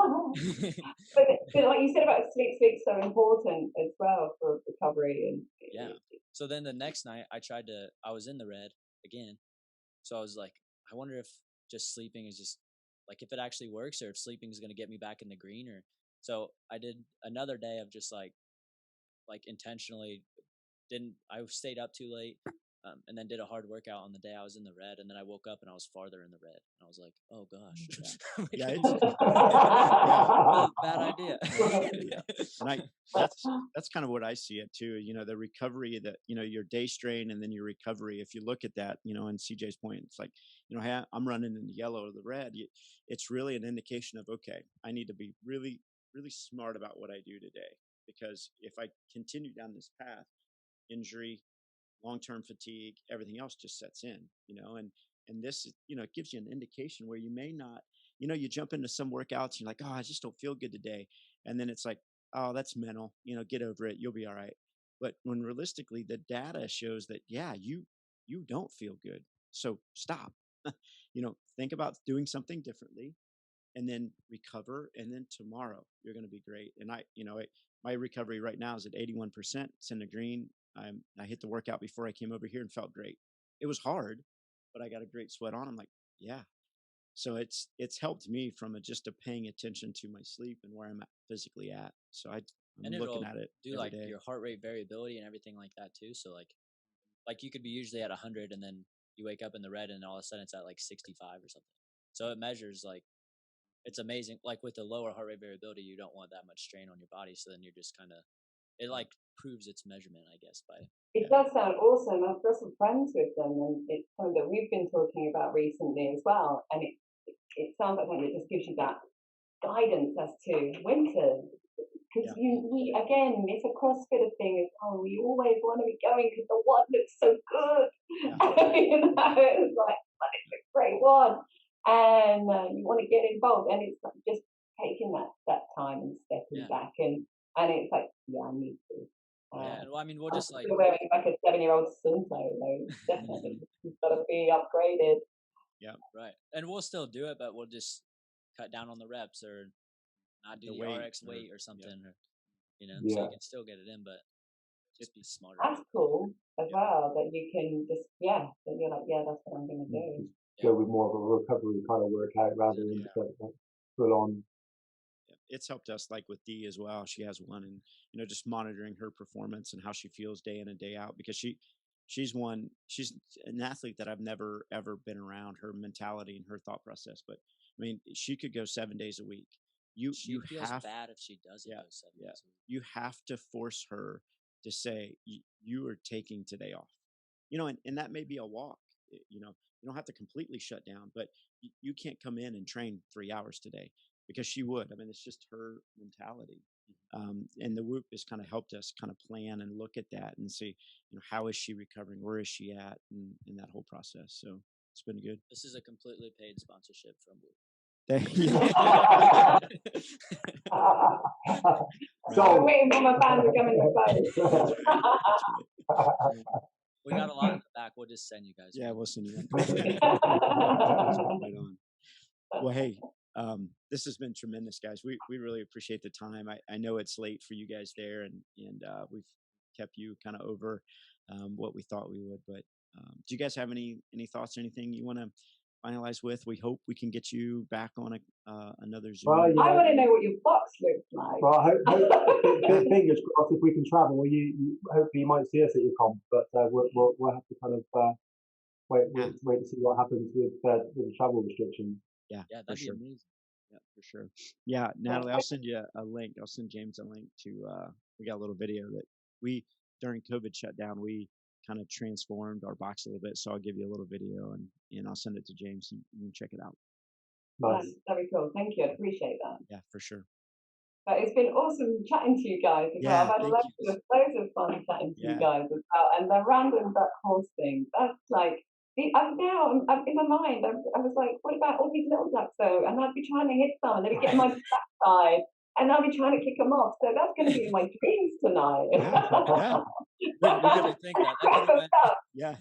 but like you said about sleep's so important as well for recovery. And yeah. So then the next night I was in the red again. So I was like, I wonder if just sleeping is just like, if it actually works, or if sleeping is going to get me back in the green. So I did another day of just like intentionally I stayed up too late. and then did a hard workout on the day I was in the red, and then I woke up and I was farther in the red, and I was like, oh gosh, Yeah, bad idea. And that's kind of what I see it too. The recovery that your day strain and then your recovery. If you look at that, and CJ's point, it's like hey, I'm running in the yellow or the red. It's really an indication of okay, I need to be really, really smart about what I do today, because if I continue down this path, injury, long-term fatigue, everything else just sets in, and this, it gives you an indication where you may not, you jump into some workouts and you're like, oh, I just don't feel good today. And then it's like, oh, that's mental, get over it. You'll be all right. But when realistically, the data shows that, yeah, you don't feel good. So stop, think about doing something differently, and then recover. And then tomorrow you're going to be great. And my recovery right now is at 81%. It's in the green. I hit the workout before I came over here and felt great. It was hard, but I got a great sweat on. I'm like, yeah. So it's helped me from just paying attention to my sleep and where I'm physically at. So I'm looking at it. Do like day. Your heart rate variability and everything like that too. So like you could be usually at 100 and then you wake up in the red and all of a sudden it's at like 65 or something. So it measures like, it's amazing. Like with the lower heart rate variability, you don't want that much strain on your body. So then you're just kind of, it like proves its measurement, I guess. It does sound awesome. I've got some friends with them, and it's something that we've been talking about recently as well. And it sounds like something that just gives you that guidance as to winter. Because we again, it's a CrossFitter thing. We always want to be going because the one looks so good. Yeah. It's like it's a great one. And you want to get involved, and it's like just taking that time and stepping back, and it's like, I need to. Well, I mean, we'll just like wearing like a 7-year-old Sunto, definitely it's got to be upgraded. Yeah, right. And we'll still do it, but we'll just cut down on the reps or not do the RX weight or something, or so you can still get it in, but just be smarter. That's cool as well. That you can just then you're like, that's what I'm going to do. Go with more of a recovery kind of workout rather than full on. It's helped us, like with Dee as well. She has one, and just monitoring her performance and how she feels day in and day out, because she's an athlete that I've never ever been around, her mentality and her thought process. But I mean, she could go 7 days a week. She feels bad if she doesn't go 7 days a week. You have to force her to say you are taking today off, and that may be a walk. You don't have to completely shut down, but you can't come in and train 3 hours today, because she would. I mean, it's just her mentality. And the Whoop has kind of helped us kind of plan and look at that and see, how is she recovering? Where is she at in that whole process? So it's been good. This is a completely paid sponsorship from Whoop. So I'm waiting for my fans to come in the phone. We got a lot in the back. We'll just send you guys. Yeah, we'll send you one. Right on. Well, hey, this has been tremendous, guys. We really appreciate the time. I know it's late for you guys there, and we've kept you kind of over what we thought we would. But do you guys have any thoughts or anything you want to finalize with? We hope we can get you back on another Zoom. Well, I want to know what your box looks like. Well, I hope fingers crossed, if we can travel, hopefully you might see us at your comp, but we'll have to kind of wait to see what happens with the travel restrictions. Yeah, that'd be amazing. Yeah, for sure. Yeah, Natalie, I'll send you a link. I'll send James a link to. We got a little video that we during COVID shutdown we kind of transformed our box a little bit. So I'll give you a little video and I'll send it to James and you can check it out. Nice. Very cool. Thank you. I appreciate that. Yeah, for sure. But it's been awesome chatting to you guys as well. I've had loads of fun chatting to you guys as well. And the random duck horse thing, that's like, I'm in my mind, I was like, what about all these little ducks though? And I'd be trying to hit some and they'd be getting my backside. And I'll be trying to kick them off. So that's going to be in my dreams tonight. We're going to think that. Yeah.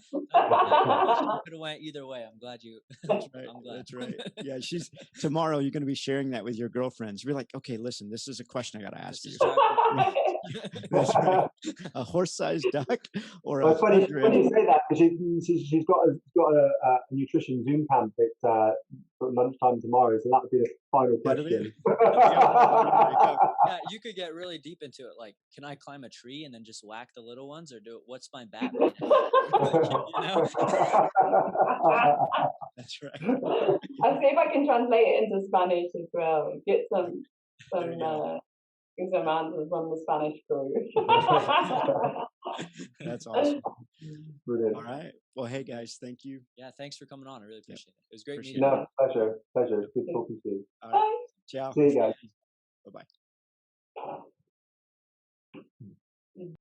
Could have went either way. I'm glad you. That's right. I'm glad. That's right. Yeah. Tomorrow you're going to be sharing that with your girlfriends. You're like, okay, listen, this is a question I got to ask you. That's right. A horse-sized duck or a funny you say that, because she's got a nutrition Zoom camp for sort of lunchtime tomorrow. So that would be the final That'll be question. Yeah, you could get really deep into it. Like, can I climb a tree and then just whack the little ones, or what's my Batman? You know? That's right. I'll see if I can translate it into Spanish as well. Get some answers from the Spanish crew. That's awesome. Brilliant. All right. Well, hey guys, thank you. Yeah, thanks for coming on. I really appreciate it. It was great Appreciate meeting you. No, pleasure. Good talking to you. All right. Ciao. See you guys. Bye bye.